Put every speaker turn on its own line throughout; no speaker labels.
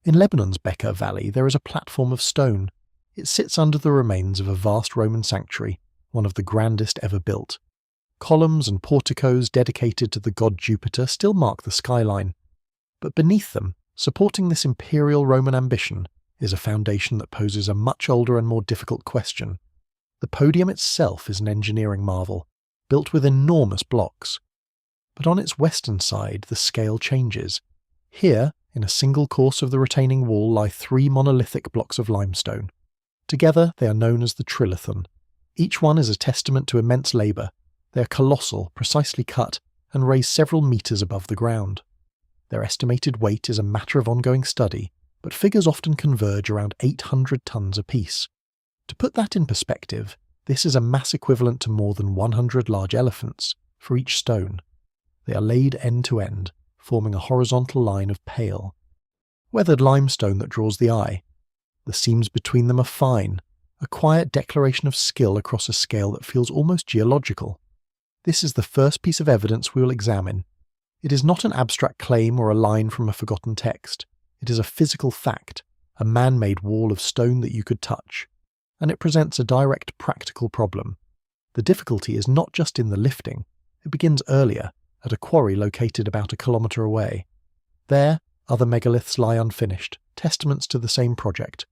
In Lebanon's Bekaa Valley there is a platform of stone. It sits under the remains of a vast Roman sanctuary, one of the grandest ever built. Columns and porticos dedicated to the god Jupiter still mark the skyline. But beneath them, supporting this imperial Roman ambition, is a foundation that poses a much older and more difficult question. The podium itself is an engineering marvel, built with enormous blocks. But on its western side, the scale changes. Here, in a single course of the retaining wall, lie 3 monolithic blocks of limestone. Together, they are known as the trilithon. Each one is a testament to immense labour. They are colossal, precisely cut, and raise several metres above the ground. Their estimated weight is a matter of ongoing study, but figures often converge around 800 tonnes apiece. To put that in perspective, this is a mass equivalent to more than 100 large elephants for each stone. They are laid end to end, forming a horizontal line of pale, weathered limestone that draws the eye. The seams between them are fine, a quiet declaration of skill across a scale that feels almost geological. This is the first piece of evidence we will examine. It is not an abstract claim or a line from a forgotten text. It is a physical fact, a man-made wall of stone that you could touch. And it presents a direct practical problem. The difficulty is not just in the lifting. It begins earlier, at a quarry located about a kilometre away. There, other megaliths lie unfinished, testaments to the same project.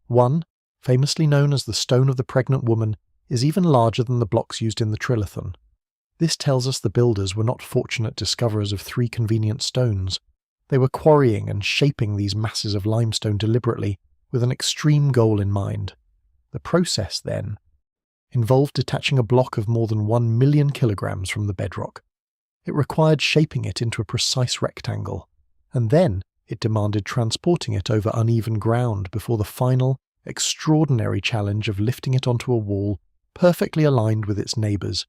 One, famously known as the Stone of the Pregnant Woman, is even larger than the blocks used in the trilithon. This tells us the builders were not fortunate discoverers of 3 convenient stones. They were quarrying and shaping these masses of limestone deliberately, with an extreme goal in mind. The process, then, involved detaching a block of more than 1 million kilograms from the bedrock. It required shaping it into a precise rectangle, and then it demanded transporting it over uneven ground before the final, extraordinary challenge of lifting it onto a wall perfectly aligned with its neighbours.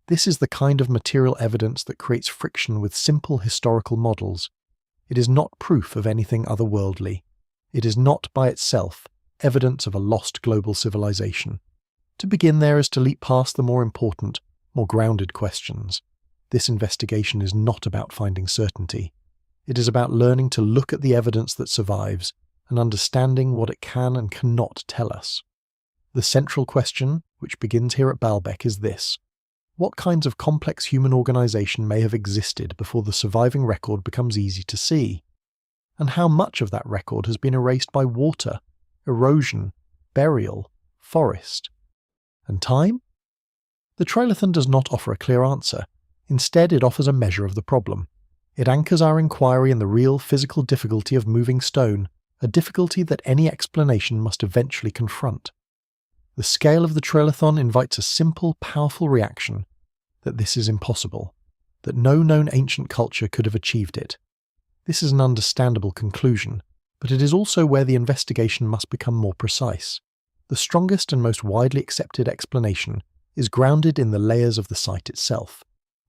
This is the kind of material evidence that creates friction with simple historical models. It is not proof of anything otherworldly. It is not by itself evidence of a lost global civilization. To begin there is to leap past the more important, more grounded questions. This investigation is not about finding certainty. It is about learning to look at the evidence that survives and understanding what it can and cannot tell us. The central question, which begins here at Baalbek, is this: what kinds of complex human organisation may have existed before the surviving record becomes easy to see? And how much of that record has been erased by water, erosion, burial, forest, and time? The trilithon does not offer a clear answer. Instead, it offers a measure of the problem. It anchors our inquiry in the real physical difficulty of moving stone, a difficulty that any explanation must eventually confront. The scale of the trilithon invites a simple, powerful reaction: that this is impossible, that no known ancient culture could have achieved it. This is an understandable conclusion, but it is also where the investigation must become more precise. The strongest and most widely accepted explanation is grounded in the layers of the site itself.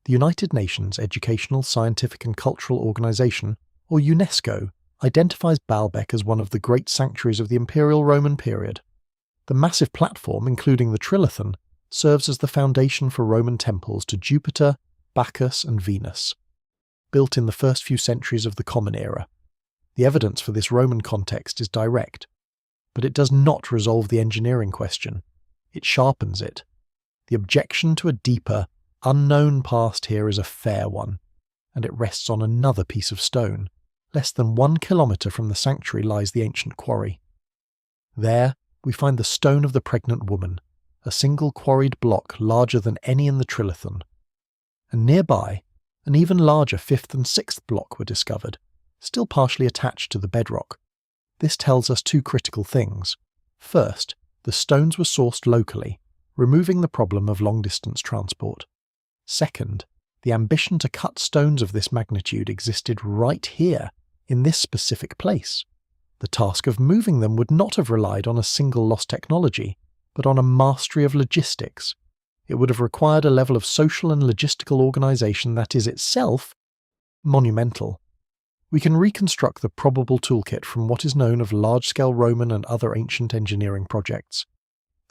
The United Nations Educational, Scientific and Cultural Organization, or UNESCO, identifies Baalbek as one of the great sanctuaries of the Imperial Roman period. The massive platform, including the trilithon, serves as the foundation for Roman temples to Jupiter, Bacchus and Venus, built in the first few centuries of the Common Era. The evidence for this Roman context is direct, but it does not resolve the engineering question. It sharpens it. The objection to a deeper, unknown past here is a fair one, and it rests on another piece of stone. Less than 1 kilometre from the sanctuary lies the ancient quarry. There we find the Stone of the Pregnant Woman, a single quarried block larger than any in the trilithon. And nearby, an even larger 5th and 6th block were discovered, still partially attached to the bedrock. This tells us 2 critical things. First, the stones were sourced locally, removing the problem of long-distance transport. Second, the ambition to cut stones of this magnitude existed right here, in this specific place. The task of moving them would not have relied on a single lost technology, but on a mastery of logistics. It would have required a level of social and logistical organisation that is itself monumental. We can reconstruct the probable toolkit from what is known of large-scale Roman and other ancient engineering projects.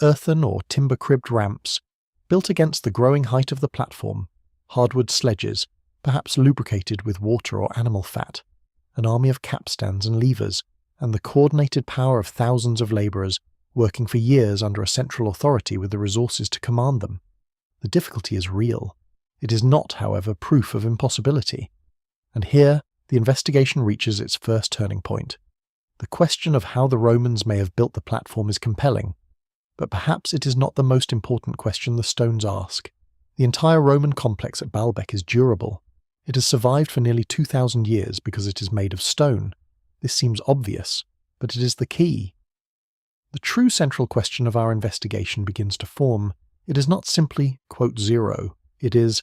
Earthen or timber-cribbed ramps, built against the growing height of the platform, hardwood sledges, perhaps lubricated with water or animal fat, an army of capstans and levers, and the coordinated power of thousands of labourers working for years under a central authority with the resources to command them. The difficulty is real. It is not, however, proof of impossibility. And here, the investigation reaches its first turning point. The question of how the Romans may have built the platform is compelling, but perhaps it is not the most important question the stones ask. The entire Roman complex at Baalbek is durable. It has survived for nearly 2,000 years because it is made of stone. This seems obvious, but it is the key. The true central question of our investigation begins to form. It is not simply, quote, zero. It is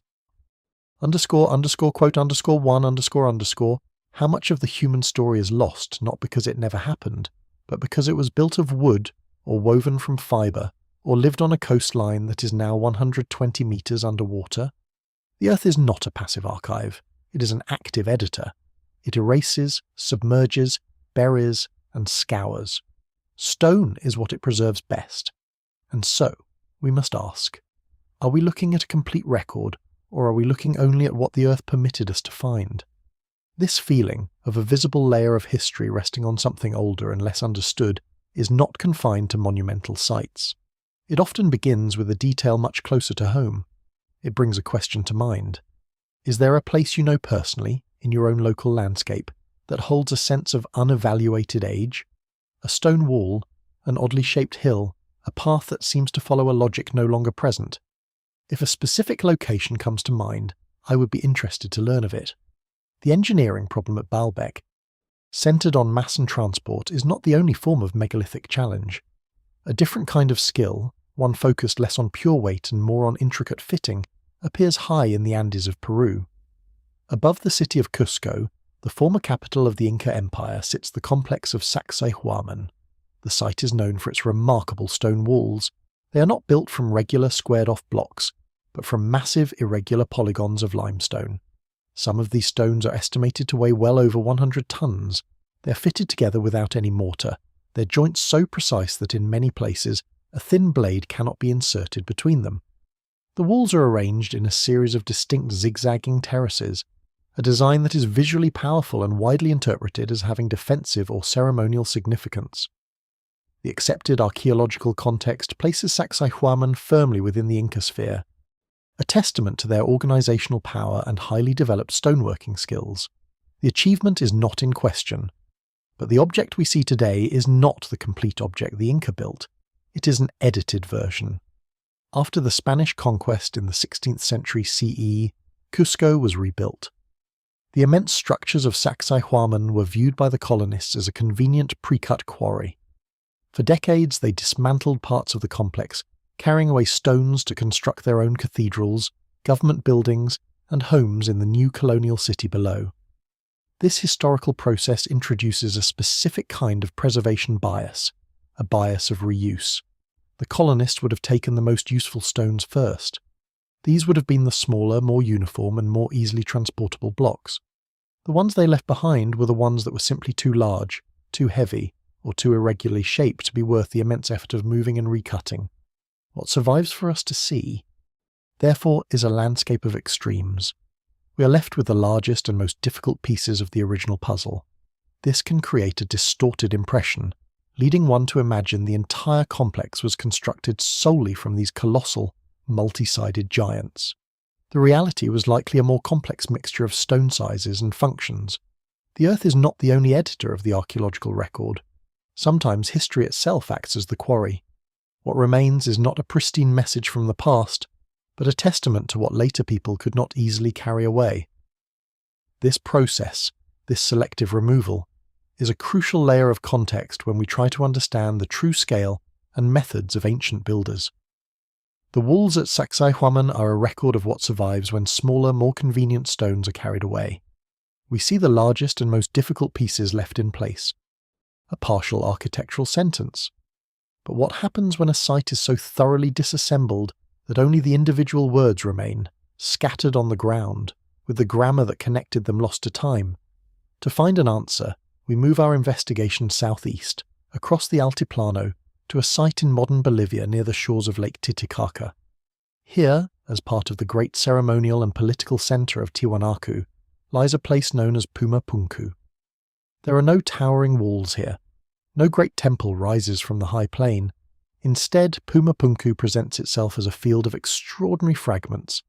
underscore, quote, underscore, one, underscore, how much of the human story is lost, not because it never happened, but because it was built of wood, or woven from fibre, or lived on a coastline that is now 120 metres underwater? The Earth is not a passive archive. It is an active editor. It erases, submerges, buries, and scours. Stone is what it preserves best. And so, we must ask, are we looking at a complete record, or are we looking only at what the Earth permitted us to find? This feeling of a visible layer of history resting on something older and less understood is not confined to monumental sites. It often begins with a detail much closer to home. It brings a question to mind. Is there a place you know personally, in your own local landscape, that holds a sense of unevaluated age? A stone wall, an oddly shaped hill, a path that seems to follow a logic no longer present? If a specific location comes to mind, I would be interested to learn of it. The engineering problem at Baalbek, centred on mass and transport, is not the only form of megalithic challenge. A different kind of skill, one focused less on pure weight and more on intricate fitting, appears high in the Andes of Peru. Above the city of Cusco, the former capital of the Inca Empire, sits the complex of Sacsayhuaman. The site is known for its remarkable stone walls. They are not built from regular squared-off blocks, but from massive irregular polygons of limestone. Some of these stones are estimated to weigh well over 100 tons. They are fitted together without any mortar, their joints so precise that in many places a thin blade cannot be inserted between them. The walls are arranged in a series of distinct zigzagging terraces, a design that is visually powerful and widely interpreted as having defensive or ceremonial significance. The accepted archaeological context places Sacsayhuaman firmly within the Inca sphere, a testament to their organizational power and highly developed stoneworking skills. The achievement is not in question, but the object we see today is not the complete object the Inca built. It is an edited version. After the Spanish conquest in the 16th century CE, Cusco was rebuilt. The immense structures of Sacsayhuaman were viewed by the colonists as a convenient pre-cut quarry. For decades they dismantled parts of the complex, carrying away stones to construct their own cathedrals, government buildings, and homes in the new colonial city below. This historical process introduces a specific kind of preservation bias, a bias of reuse. The colonists would have taken the most useful stones first. These would have been the smaller, more uniform, and more easily transportable blocks. The ones they left behind were the ones that were simply too large, too heavy, or too irregularly shaped to be worth the immense effort of moving and recutting. What survives for us to see, therefore, is a landscape of extremes. We are left with the largest and most difficult pieces of the original puzzle. This can create a distorted impression, leading one to imagine the entire complex was constructed solely from these colossal, multi-sided giants. The reality was likely a more complex mixture of stone sizes and functions. The Earth is not the only editor of the archaeological record. Sometimes history itself acts as the quarry. What remains is not a pristine message from the past, but a testament to what later people could not easily carry away. This process, this selective removal, is a crucial layer of context when we try to understand the true scale and methods of ancient builders. The walls at Sacsayhuaman are a record of what survives when smaller, more convenient stones are carried away. We see the largest and most difficult pieces left in place. A partial architectural sentence. But what happens when a site is so thoroughly disassembled that only the individual words remain, scattered on the ground, with the grammar that connected them lost to time? To find an answer, we move our investigation southeast, across the Altiplano, to a site in modern Bolivia near the shores of Lake Titicaca. Here, as part of the great ceremonial and political centre of Tiwanaku, lies a place known as Pumapunku. There are no towering walls here, No great temple rises from the high plain. Instead, Pumapunku presents itself as a field of extraordinary fragments.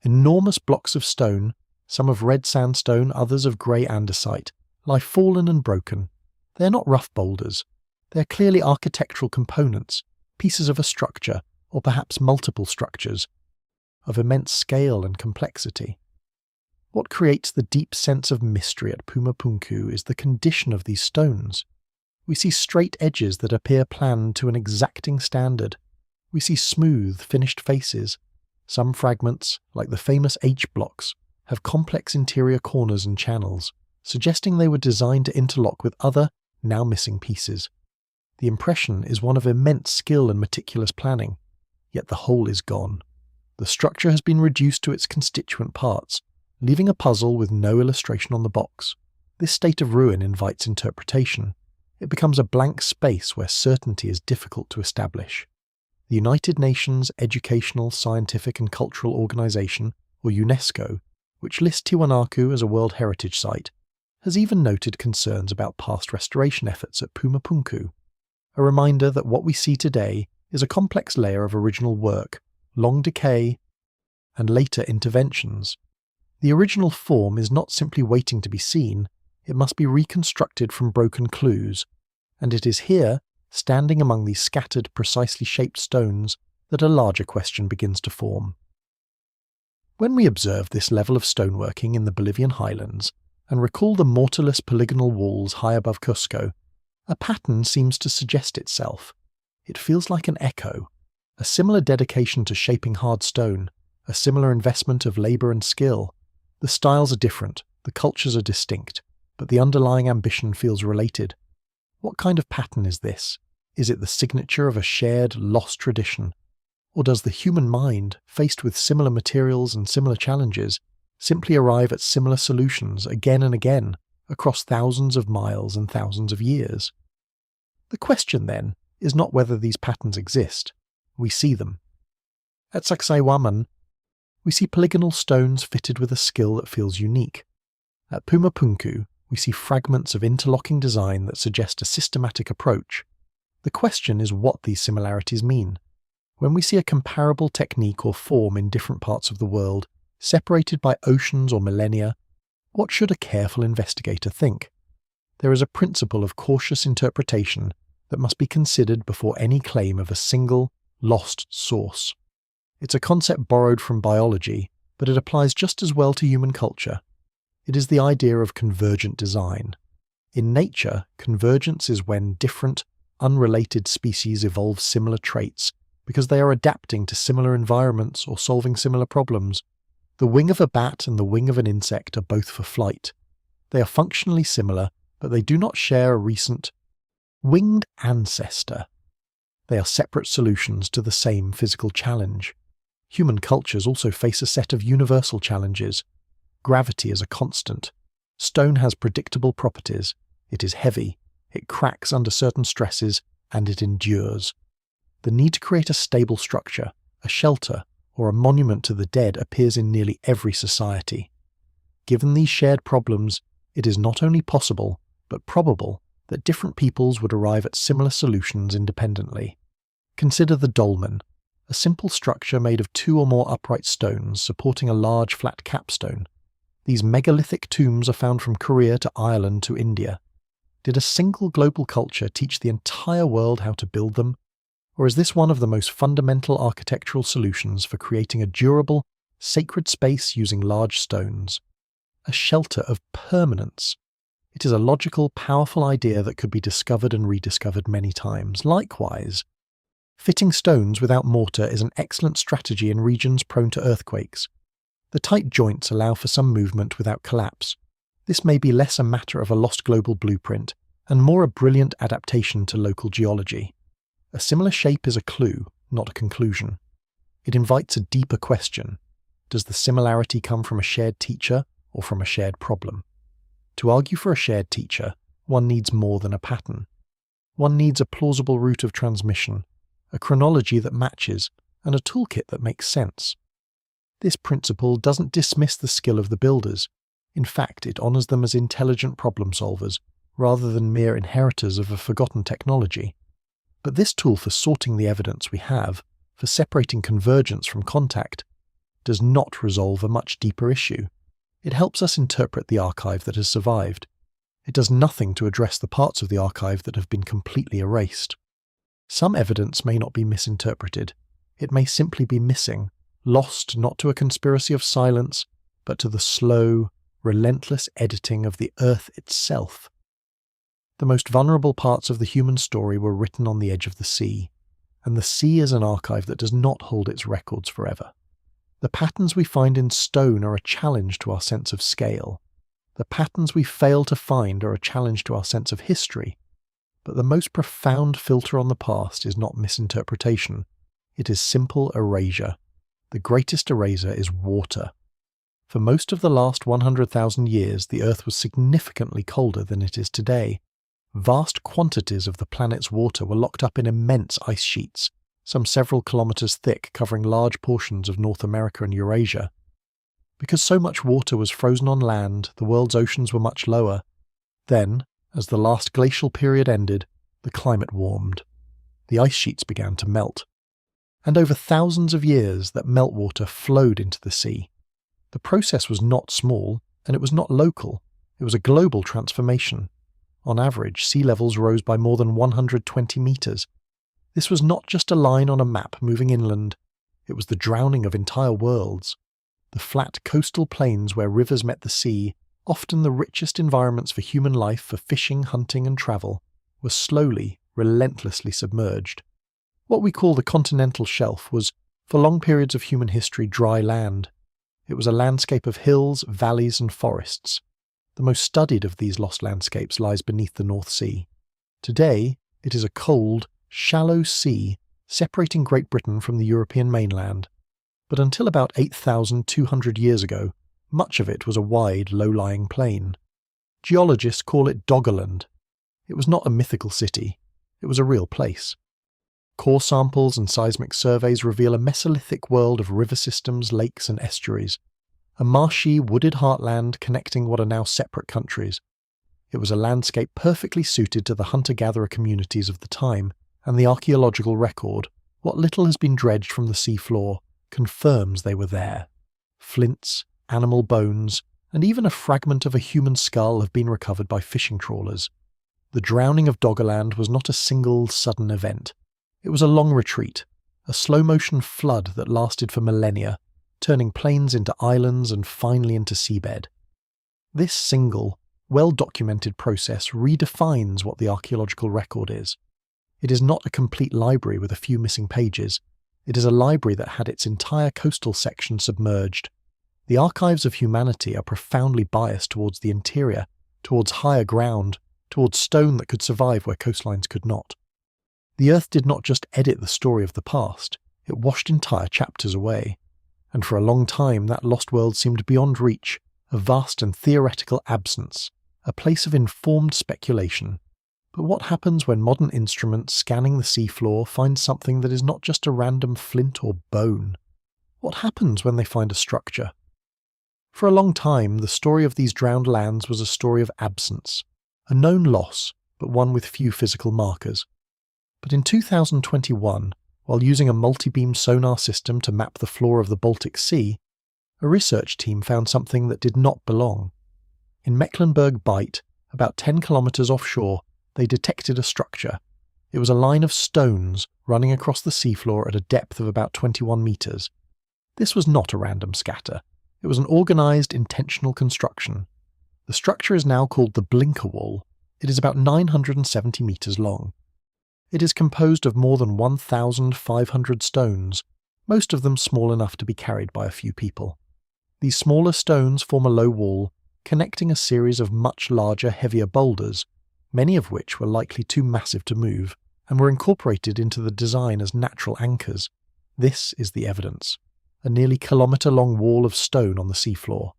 Enormous blocks of stone, some of red sandstone, others of grey andesite, lie fallen and broken. They are not rough boulders. They are clearly architectural components, pieces of a structure, or perhaps multiple structures, of immense scale and complexity. What creates the deep sense of mystery at Pumapunku is the condition of these stones. We see straight edges that appear planned to an exacting standard. We see smooth, finished faces. Some fragments, like the famous H blocks, have complex interior corners and channels, suggesting they were designed to interlock with other, now missing pieces. The impression is one of immense skill and meticulous planning, yet the whole is gone. The structure has been reduced to its constituent parts, leaving a puzzle with no illustration on the box. This state of ruin invites interpretation. It becomes a blank space where certainty is difficult to establish. The United Nations Educational, Scientific and Cultural Organization, or UNESCO, which lists Tiwanaku as a World Heritage Site, has even noted concerns about past restoration efforts at Pumapunku, a reminder that what we see today is a complex layer of original work, long decay, and later interventions. The original form is not simply waiting to be seen, it must be reconstructed from broken clues, and it is here, standing among these scattered, precisely shaped stones, that a larger question begins to form. When we observe this level of stoneworking in the Bolivian highlands, and recall the mortarless polygonal walls high above Cusco, a pattern seems to suggest itself. It feels like an echo, a similar dedication to shaping hard stone, a similar investment of labour and skill. The styles are different, the cultures are distinct, but the underlying ambition feels related. What kind of pattern is this? Is it the signature of a shared, lost tradition? Or does the human mind, faced with similar materials and similar challenges, simply arrive at similar solutions again and again, across thousands of miles and thousands of years? The question, then, is not whether these patterns exist. We see them. At Sacsayhuaman, we see polygonal stones fitted with a skill that feels unique. At Pumapunku, we see fragments of interlocking design that suggest a systematic approach. The question is what these similarities mean. When we see a comparable technique or form in different parts of the world, separated by oceans or millennia, what should a careful investigator think? There is a principle of cautious interpretation that must be considered before any claim of a single, lost source. It's a concept borrowed from biology, but it applies just as well to human culture. It is the idea of convergent design. In nature, convergence is when different, unrelated species evolve similar traits because they are adapting to similar environments or solving similar problems. The wing of a bat and the wing of an insect are both for flight. They are functionally similar, but they do not share a recent winged ancestor. They are separate solutions to the same physical challenge. Human cultures also face a set of universal challenges. Gravity is a constant. Stone has predictable properties. It is heavy. It cracks under certain stresses, and it endures. The need to create a stable structure, a shelter, or a monument to the dead appears in nearly every society. Given these shared problems, it is not only possible, but probable, that different peoples would arrive at similar solutions independently. Consider the dolmen, a simple structure made of 2 or more upright stones supporting a large flat capstone. These megalithic tombs are found from Korea to Ireland to India. Did a single global culture teach the entire world how to build them? Or is this one of the most fundamental architectural solutions for creating a durable, sacred space using large stones? A shelter of permanence. It is a logical, powerful idea that could be discovered and rediscovered many times. Likewise, fitting stones without mortar is an excellent strategy in regions prone to earthquakes. The tight joints allow for some movement without collapse. This may be less a matter of a lost global blueprint, and more a brilliant adaptation to local geology. A similar shape is a clue, not a conclusion. It invites a deeper question. Does the similarity come from a shared teacher or from a shared problem? To argue for a shared teacher, one needs more than a pattern. One needs a plausible route of transmission, a chronology that matches, and a toolkit that makes sense. This principle doesn't dismiss the skill of the builders. In fact, it honours them as intelligent problem solvers, rather than mere inheritors of a forgotten technology. But this tool for sorting the evidence we have, for separating convergence from contact, does not resolve a much deeper issue. It helps us interpret the archive that has survived. It does nothing to address the parts of the archive that have been completely erased. Some evidence may not be misinterpreted. It may simply be missing, lost not to a conspiracy of silence, but to the slow, relentless editing of the earth itself. The most vulnerable parts of the human story were written on the edge of the sea, and the sea is an archive that does not hold its records forever. The patterns we find in stone are a challenge to our sense of scale. The patterns we fail to find are a challenge to our sense of history. But the most profound filter on the past is not misinterpretation. It is simple erasure. The greatest eraser is water. For most of the last 100,000 years, the Earth was significantly colder than it is today. Vast quantities of the planet's water were locked up in immense ice sheets, some several kilometers thick, covering large portions of North America and Eurasia. Because so much water was frozen on land, the world's oceans were much lower. Then, as the last glacial period ended, the climate warmed. The ice sheets began to melt. And over thousands of years, that meltwater flowed into the sea. The process was not small, and it was not local. It was a global transformation. On average, sea levels rose by more than 120 meters. This was not just a line on a map moving inland. It was the drowning of entire worlds. The flat coastal plains where rivers met the sea, often the richest environments for human life, for fishing, hunting and travel, were slowly, relentlessly submerged. What we call the continental shelf was, for long periods of human history, dry land. It was a landscape of hills, valleys and forests. The most studied of these lost landscapes lies beneath the North Sea. Today, it is a cold, shallow sea separating Great Britain from the European mainland. But until about 8,200 years ago, much of it was a wide, low-lying plain. Geologists call it Doggerland. It was not a mythical city. It was a real place. Core samples and seismic surveys reveal a Mesolithic world of river systems, lakes and estuaries. A marshy, wooded heartland connecting what are now separate countries. It was a landscape perfectly suited to the hunter-gatherer communities of the time, and the archaeological record, what little has been dredged from the seafloor, confirms they were there. Flints, animal bones, and even a fragment of a human skull have been recovered by fishing trawlers. The drowning of Doggerland was not a single, sudden event. It was a long retreat, a slow-motion flood that lasted for millennia, turning plains into islands and finally into seabed. This single, well-documented process redefines what the archaeological record is. It is not a complete library with a few missing pages. It is a library that had its entire coastal section submerged. The archives of humanity are profoundly biased towards the interior, towards higher ground, towards stone that could survive where coastlines could not. The Earth did not just edit the story of the past, it washed entire chapters away. And for a long time that lost world seemed beyond reach, a vast and theoretical absence, a place of informed speculation. But what happens when modern instruments scanning the seafloor find something that is not just a random flint or bone? What happens when they find a structure? For a long time, the story of these drowned lands was a story of absence, a known loss, but one with few physical markers. But in 2021, while using a multi-beam sonar system to map the floor of the Baltic Sea, a research team found something that did not belong. In Mecklenburg Bight, about 10 kilometers offshore, they detected a structure. It was a line of stones running across the seafloor at a depth of about 21 meters. This was not a random scatter. It was an organized, intentional construction. The structure is now called the Blinker Wall. It is about 970 meters long. It is composed of more than 1,500 stones, most of them small enough to be carried by a few people. These smaller stones form a low wall, connecting a series of much larger, heavier boulders, many of which were likely too massive to move, and were incorporated into the design as natural anchors. This is the evidence. A nearly kilometre-long wall of stone on the seafloor.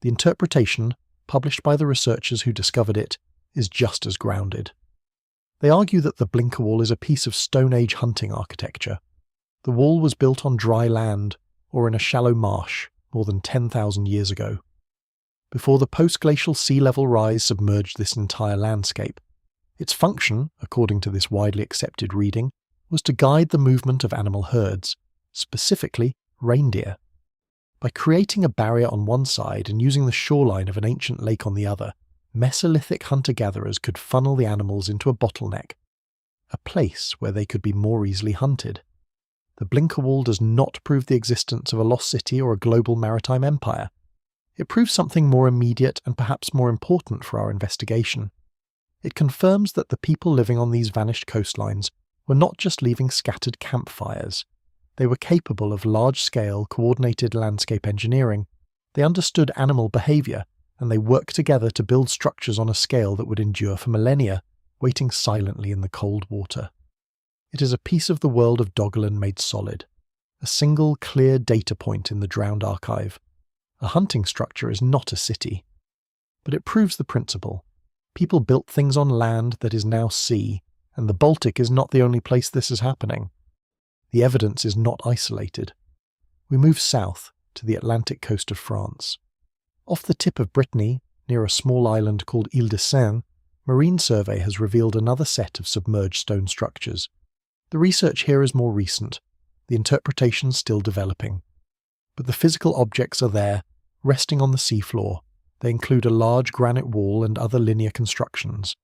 The interpretation, published by the researchers who discovered it, is just as grounded. They argue that the Blinker Wall is a piece of Stone Age hunting architecture. The wall was built on dry land, or in a shallow marsh, more than 10,000 years ago. before the post-glacial sea level rise submerged this entire landscape. Its function, according to this widely accepted reading, was to guide the movement of animal herds, specifically reindeer. By creating a barrier on one side and using the shoreline of an ancient lake on the other, Mesolithic hunter-gatherers could funnel the animals into a bottleneck, a place where they could be more easily hunted. The Blinker Wall does not prove the existence of a lost city or a global maritime empire. It proves something more immediate and perhaps more important for our investigation. It confirms that the people living on these vanished coastlines were not just leaving scattered campfires. They were capable of large-scale, coordinated landscape engineering. They understood animal behaviour, and they worked together to build structures on a scale that would endure for millennia, waiting silently in the cold water. It is a piece of the world of Doggerland made solid, a single clear data point in the drowned archive. A hunting structure is not a city. But it proves the principle. People built things on land that is now sea, and the Baltic is not the only place this is happening. The evidence is not isolated. We move south to the Atlantic coast of France. Off the tip of Brittany, near a small island called Ile de Seine, marine survey has revealed another set of submerged stone structures. The research here is more recent, the interpretation still developing. But the physical objects are there, resting on the seafloor. They include a large granite wall and other linear constructions.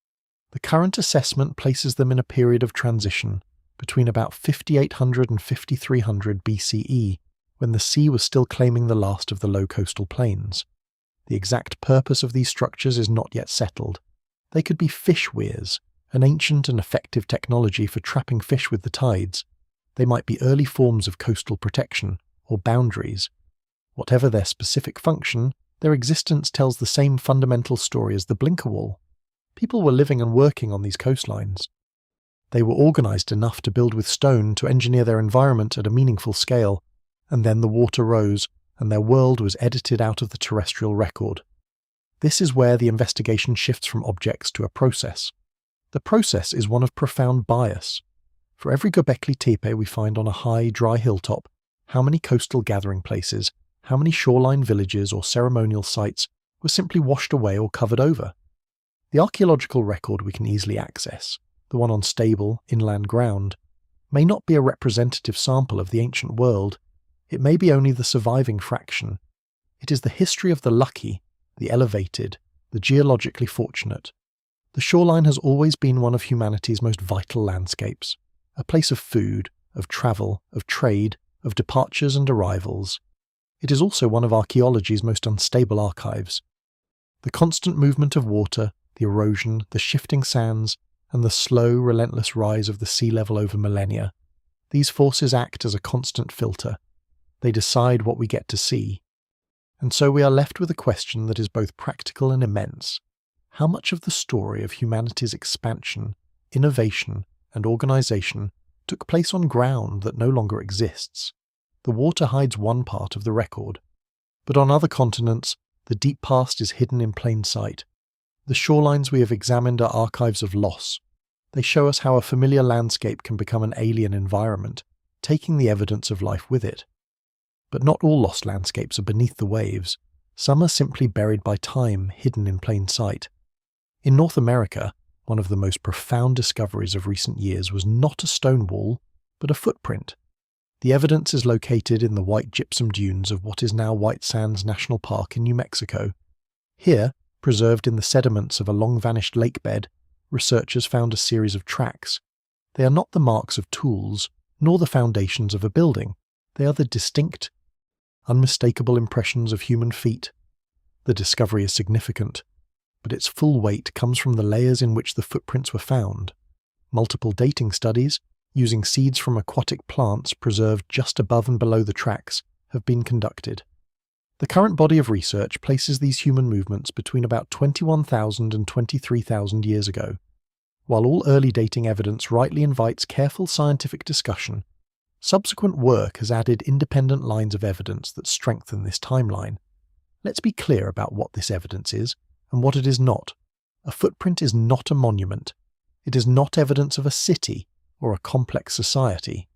The current assessment places them in a period of transition between about 5800 and 5300 BCE, when the sea was still claiming the last of the low coastal plains. The exact purpose of these structures is not yet settled. They could be fish weirs, an ancient and effective technology for trapping fish with the tides. They might be early forms of coastal protection, or boundaries. Whatever their specific function, their existence tells the same fundamental story as the Blinker Wall. People were living and working on these coastlines. They were organised enough to build with stone to engineer their environment at a meaningful scale, and then the water rose, and their world was edited out of the terrestrial record. This is where the investigation shifts from objects to a process. The process is one of profound bias. For every Göbekli Tepe we find on a high, dry hilltop, how many coastal gathering places, how many shoreline villages or ceremonial sites were simply washed away or covered over? The archaeological record we can easily access, the one on stable, inland ground, may not be a representative sample of the ancient world. It may be only the surviving fraction. It is the history of the lucky, the elevated, the geologically fortunate. The shoreline has always been one of humanity's most vital landscapes, a place of food, of travel, of trade, of departures and arrivals. It is also one of archaeology's most unstable archives. The constant movement of water, the erosion, the shifting sands, and the slow, relentless rise of the sea level over millennia, these forces act as a constant filter. They decide what we get to see. And so we are left with a question that is both practical and immense. How much of the story of humanity's expansion, innovation, and organisation took place on ground that no longer exists? The water hides one part of the record, but on other continents, the deep past is hidden in plain sight. The shorelines we have examined are archives of loss. They show us how a familiar landscape can become an alien environment, taking the evidence of life with it. But not all lost landscapes are beneath the waves. Some are simply buried by time, hidden in plain sight. In North America, one of the most profound discoveries of recent years was not a stone wall, but a footprint. The evidence is located in the white gypsum dunes of what is now White Sands National Park in New Mexico. Here, preserved in the sediments of a long-vanished lake bed, researchers found a series of tracks. They are not the marks of tools, nor the foundations of a building. They are the distinct, unmistakable impressions of human feet. The discovery is significant, but its full weight comes from the layers in which the footprints were found. Multiple dating studies, using seeds from aquatic plants preserved just above and below the tracks, have been conducted. The current body of research places these human movements between about 21,000 and 23,000 years ago. While all early dating evidence rightly invites careful scientific discussion, subsequent work has added independent lines of evidence that strengthen this timeline. Let's be clear about what this evidence is and what it is not. A footprint is not a monument. It is not evidence of a city or a complex society.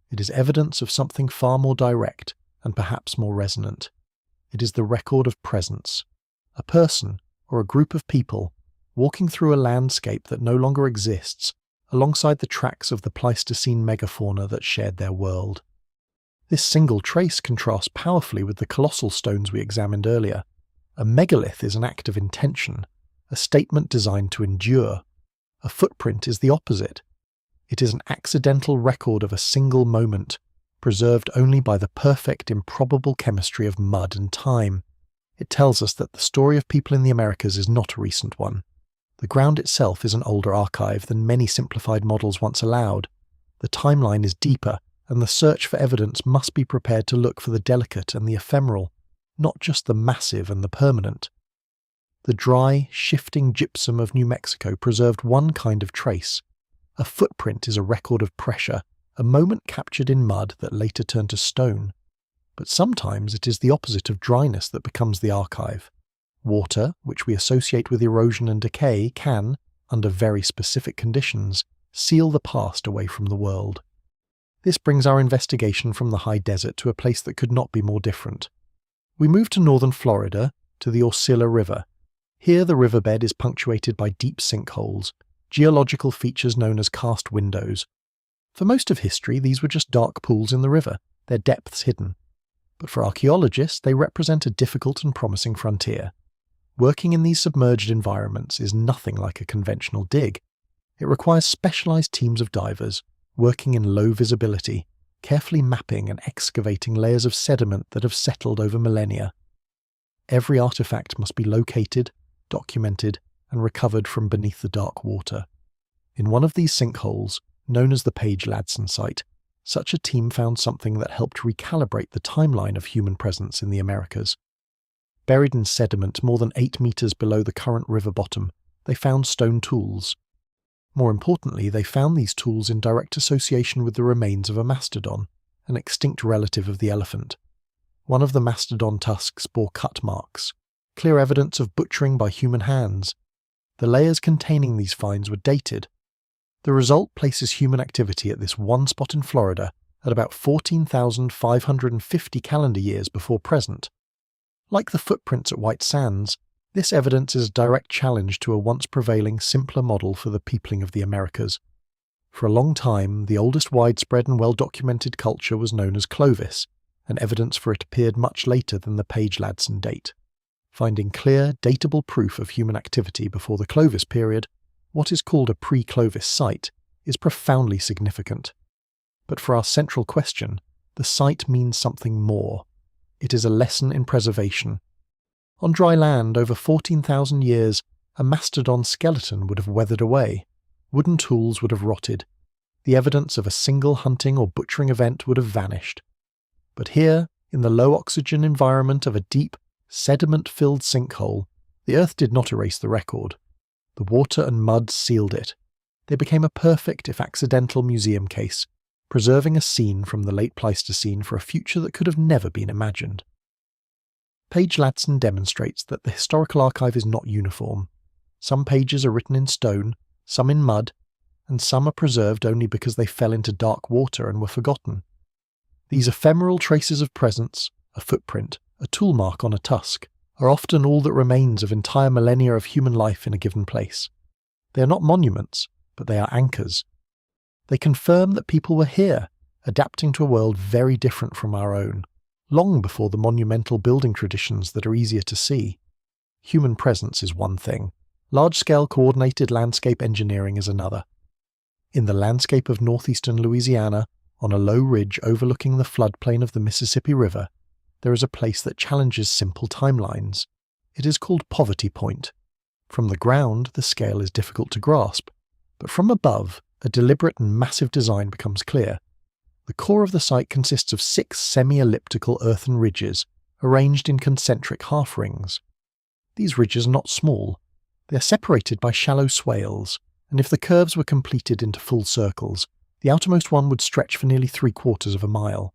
It is evidence of something far more direct and perhaps more resonant. It is the record of presence, a person or a group of people walking through a landscape that no longer exists alongside the tracks of the Pleistocene megafauna that shared their world. This single trace contrasts powerfully with the colossal stones we examined earlier. A megalith is an act of intention, a statement designed to endure. A footprint is the opposite. It is an accidental record of a single moment, preserved only by the perfect, improbable chemistry of mud and time. It tells us that the story of people in the Americas is not a recent one. The ground itself is an older archive than many simplified models once allowed. The timeline is deeper, and the search for evidence must be prepared to look for the delicate and the ephemeral, not just the massive and the permanent. The dry, shifting gypsum of New Mexico preserved one kind of trace. A footprint is a record of pressure, a moment captured in mud that later turned to stone. But sometimes it is the opposite of dryness that becomes the archive. Water, which we associate with erosion and decay, can, under very specific conditions, seal the past away from the world. This brings our investigation from the high desert to a place that could not be more different. We move to northern Florida, to the Orcilla River. Here the riverbed is punctuated by deep sinkholes, geological features known as karst windows. For most of history, these were just dark pools in the river, their depths hidden. But for archaeologists, they represent a difficult and promising frontier. Working in these submerged environments is nothing like a conventional dig. It requires specialized teams of divers, working in low visibility, carefully mapping and excavating layers of sediment that have settled over millennia. Every artifact must be located, documented, and recovered from beneath the dark water. In one of these sinkholes, known as the Page-Ladson site, such a team found something that helped recalibrate the timeline of human presence in the Americas. Buried in sediment more than 8 meters below the current river bottom, they found stone tools. More importantly, they found these tools in direct association with the remains of a mastodon, an extinct relative of the elephant. One of the mastodon tusks bore cut marks, clear evidence of butchering by human hands. The layers containing these finds were dated. The result places human activity at this one spot in Florida at about 14,550 calendar years before present. Like the footprints at White Sands, this evidence is a direct challenge to a once prevailing simpler model for the peopling of the Americas. For a long time, the oldest widespread and well-documented culture was known as Clovis, and evidence for it appeared much later than the Page-Ladson date. Finding clear, datable proof of human activity before the Clovis period, what is called a pre-Clovis site, is profoundly significant. But for our central question, the site means something more. It is a lesson in preservation. On dry land, over 14,000 years, a mastodon skeleton would have weathered away. Wooden tools would have rotted. The evidence of a single hunting or butchering event would have vanished. But here, in the low-oxygen environment of a deep, sediment-filled sinkhole, the earth did not erase the record. The water and mud sealed it. They became a perfect, if accidental, museum case, preserving a scene from the late Pleistocene for a future that could have never been imagined. Page-Ladson demonstrates that the historical archive is not uniform. Some pages are written in stone, some in mud, and some are preserved only because they fell into dark water and were forgotten. These ephemeral traces of presence, a footprint, a tool mark on a tusk, are often all that remains of entire millennia of human life in a given place. They are not monuments, but they are anchors. They confirm that people were here, adapting to a world very different from our own, long before the monumental building traditions that are easier to see. Human presence is one thing. Large-scale coordinated landscape engineering is another. In the landscape of northeastern Louisiana, on a low ridge overlooking the floodplain of the Mississippi River, there is a place that challenges simple timelines. It is called Poverty Point. From the ground, the scale is difficult to grasp, but from above, a deliberate and massive design becomes clear. The core of the site consists of 6 semi-elliptical earthen ridges, arranged in concentric half-rings. These ridges are not small. They are separated by shallow swales, and if the curves were completed into full circles, the outermost one would stretch for nearly 3/4 of a mile.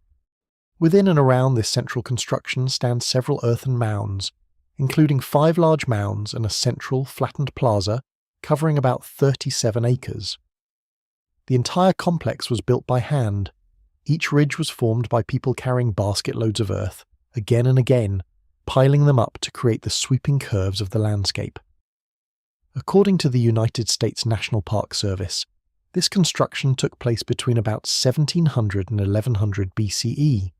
Within and around this central construction stand several earthen mounds, including 5 large mounds and a central, flattened plaza covering about 37 acres. The entire complex was built by hand. Each ridge was formed by people carrying basket loads of earth, again and again, piling them up to create the sweeping curves of the landscape. According to the United States National Park Service, this construction took place between about 1700 and 1100 BCE.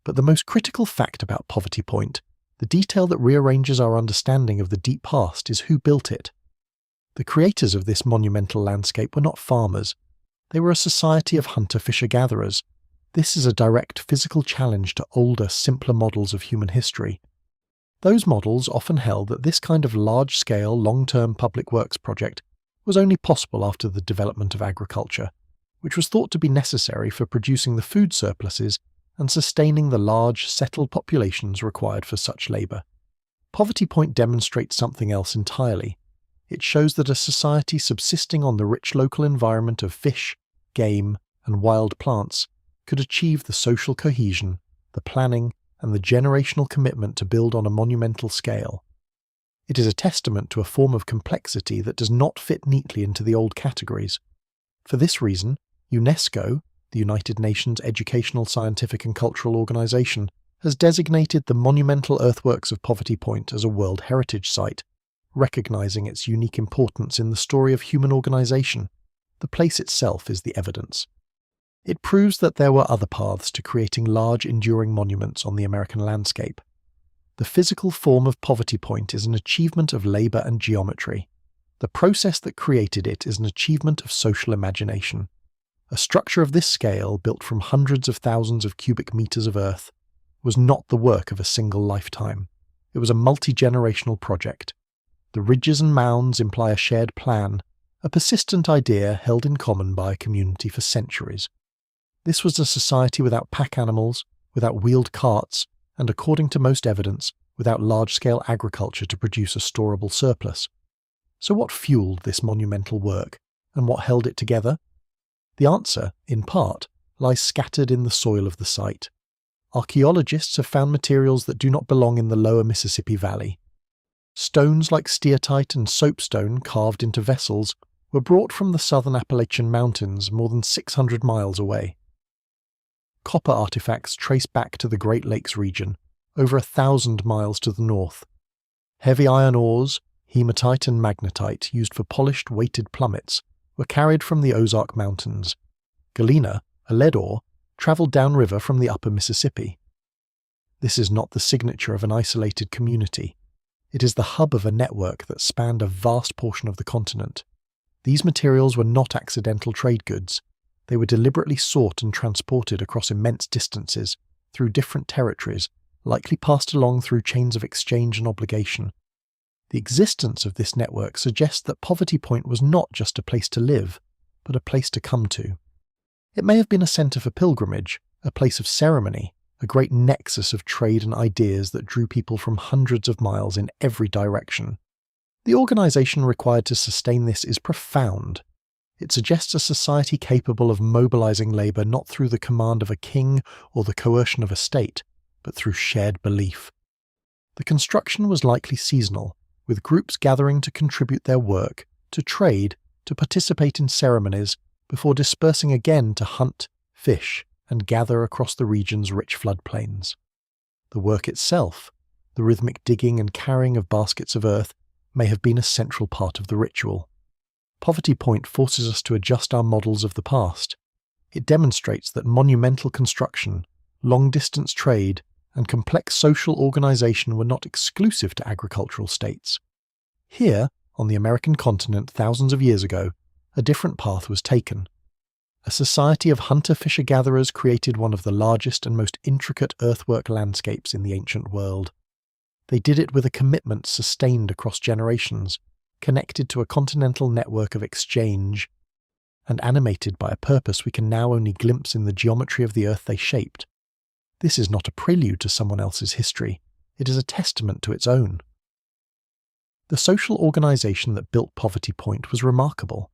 But the most critical fact about Poverty Point, the detail that rearranges our understanding of the deep past, is who built it. The creators of this monumental landscape were not farmers. They were a society of hunter-fisher-gatherers. This is a direct physical challenge to older, simpler models of human history. Those models often held that this kind of large-scale, long-term public works project was only possible after the development of agriculture, which was thought to be necessary for producing the food surpluses and sustaining the large, settled populations required for such labour. Poverty Point demonstrates something else entirely. It shows that a society subsisting on the rich local environment of fish, game, and wild plants could achieve the social cohesion, the planning, and the generational commitment to build on a monumental scale. It is a testament to a form of complexity that does not fit neatly into the old categories. For this reason, UNESCO, the United Nations Educational, Scientific and Cultural Organization, has designated the monumental earthworks of Poverty Point as a World Heritage Site, recognizing its unique importance in the story of human organization. The place itself is the evidence. It proves that there were other paths to creating large, enduring monuments on the American landscape. The physical form of Poverty Point is an achievement of labor and geometry. The process that created it is an achievement of social imagination. A structure of this scale, built from hundreds of thousands of cubic meters of earth, was not the work of a single lifetime. It was a multi-generational project. The ridges and mounds imply a shared plan, a persistent idea held in common by a community for centuries. This was a society without pack animals, without wheeled carts, and according to most evidence, without large-scale agriculture to produce a storable surplus. So what fueled this monumental work, and what held it together? The answer, in part, lies scattered in the soil of the site. Archaeologists have found materials that do not belong in the lower Mississippi Valley. Stones like steatite and soapstone carved into vessels were brought from the southern Appalachian Mountains more than 600 miles away. Copper artifacts trace back to the Great Lakes region, over 1,000 miles to the north. Heavy iron ores, hematite and magnetite used for polished weighted plummets, were carried from the Ozark Mountains. Galena, a lead ore, travelled downriver from the upper Mississippi. This is not the signature of an isolated community. It is the hub of a network that spanned a vast portion of the continent. These materials were not accidental trade goods. They were deliberately sought and transported across immense distances, through different territories, likely passed along through chains of exchange and obligation. The existence of this network suggests that Poverty Point was not just a place to live, but a place to come to. It may have been a centre for pilgrimage, a place of ceremony, a great nexus of trade and ideas that drew people from hundreds of miles in every direction. The organisation required to sustain this is profound. It suggests a society capable of mobilising labour not through the command of a king or the coercion of a state, but through shared belief. The construction was likely seasonal, with groups gathering to contribute their work, to trade, to participate in ceremonies, before dispersing again to hunt, fish, and gather across the region's rich floodplains. The work itself, the rhythmic digging and carrying of baskets of earth, may have been a central part of the ritual. Poverty Point forces us to adjust our models of the past. It demonstrates that monumental construction, long-distance trade, and complex social organisation were not exclusive to agricultural states. Here, on the American continent thousands of years ago, a different path was taken. A society of hunter-fisher-gatherers created one of the largest and most intricate earthwork landscapes in the ancient world. They did it with a commitment sustained across generations, connected to a continental network of exchange, and animated by a purpose we can now only glimpse in the geometry of the earth they shaped. This is not a prelude to someone else's history, it is a testament to its own. The social organisation that built Poverty Point was remarkable.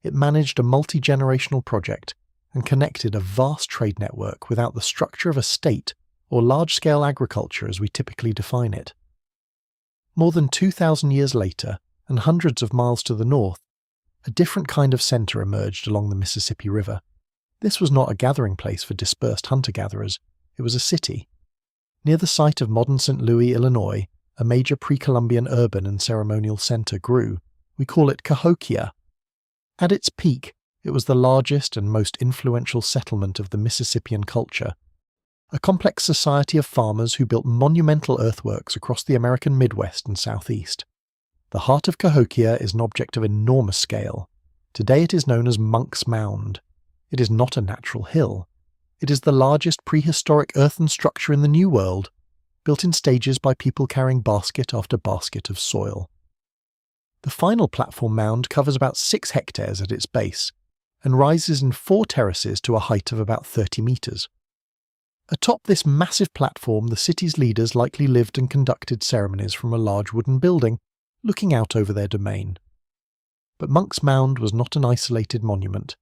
It managed a multi-generational project and connected a vast trade network without the structure of a state or large-scale agriculture as we typically define it. More than 2,000 years later, and hundreds of miles to the north, a different kind of centre emerged along the Mississippi River. This was not a gathering place for dispersed hunter-gatherers, it was a city. Near the site of modern St. Louis, Illinois, a major pre-Columbian urban and ceremonial center grew. We call it Cahokia. At its peak, it was the largest and most influential settlement of the Mississippian culture, a complex society of farmers who built monumental earthworks across the American Midwest and Southeast. The heart of Cahokia is an object of enormous scale. Today it is known as Monk's Mound. It is not a natural hill. It is the largest prehistoric earthen structure in the New World, built in stages by people carrying basket after basket of soil. The final platform mound covers about 6 hectares at its base, and rises in 4 terraces to a height of about 30 metres. Atop this massive platform, the city's leaders likely lived and conducted ceremonies from a large wooden building, looking out over their domain. But Monk's Mound was not an isolated monument.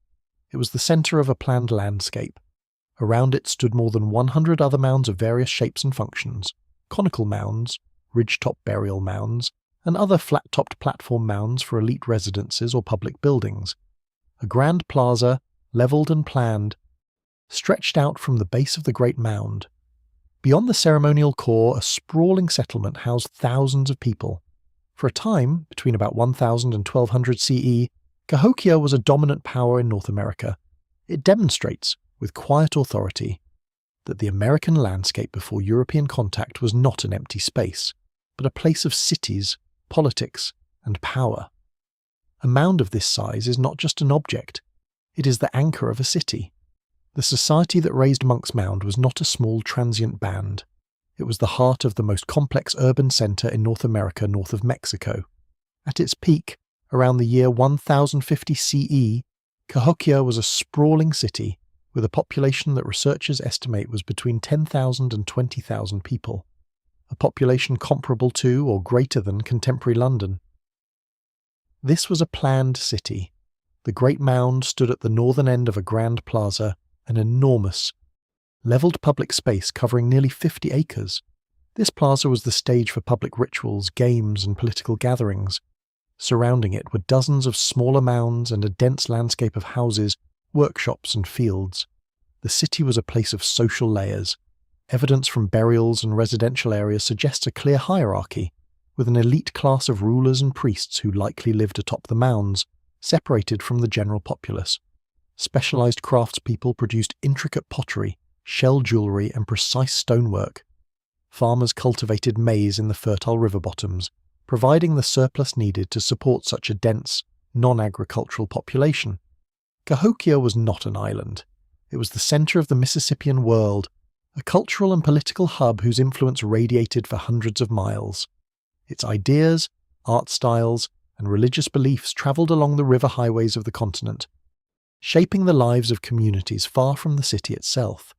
It was the centre of a planned landscape. Around it stood more than 100 other mounds of various shapes and functions, conical mounds, ridge-top burial mounds, and other flat-topped platform mounds for elite residences or public buildings. A grand plaza, levelled and planned, stretched out from the base of the great mound. Beyond the ceremonial core, a sprawling settlement housed thousands of people. For a time, between about 1000 and 1200 CE, Cahokia was a dominant power in North America. It demonstrates, with quiet authority, that the American landscape before European contact was not an empty space, but a place of cities, politics, and power. A mound of this size is not just an object, it is the anchor of a city. The society that raised Monk's Mound was not a small transient band. It was the heart of the most complex urban centre in North America north of Mexico. At its peak, around the year 1050 CE, Cahokia was a sprawling city with a population that researchers estimate was between 10,000 and 20,000 people, a population comparable to or greater than contemporary London. This was a planned city. The Great Mound stood at the northern end of a grand plaza, an enormous, levelled public space covering nearly 50 acres. This plaza was the stage for public rituals, games, and political gatherings. Surrounding it were dozens of smaller mounds and a dense landscape of houses, workshops, and fields. The city was a place of social layers. Evidence from burials and residential areas suggests a clear hierarchy, with an elite class of rulers and priests who likely lived atop the mounds, separated from the general populace. Specialised craftspeople produced intricate pottery, shell jewellery, and precise stonework. Farmers cultivated maize in the fertile river bottoms, providing the surplus needed to support such a dense, non-agricultural population. Cahokia was not an island. It was the centre of the Mississippian world, a cultural and political hub whose influence radiated for hundreds of miles. Its ideas, art styles, and religious beliefs travelled along the river highways of the continent, shaping the lives of communities far from the city itself.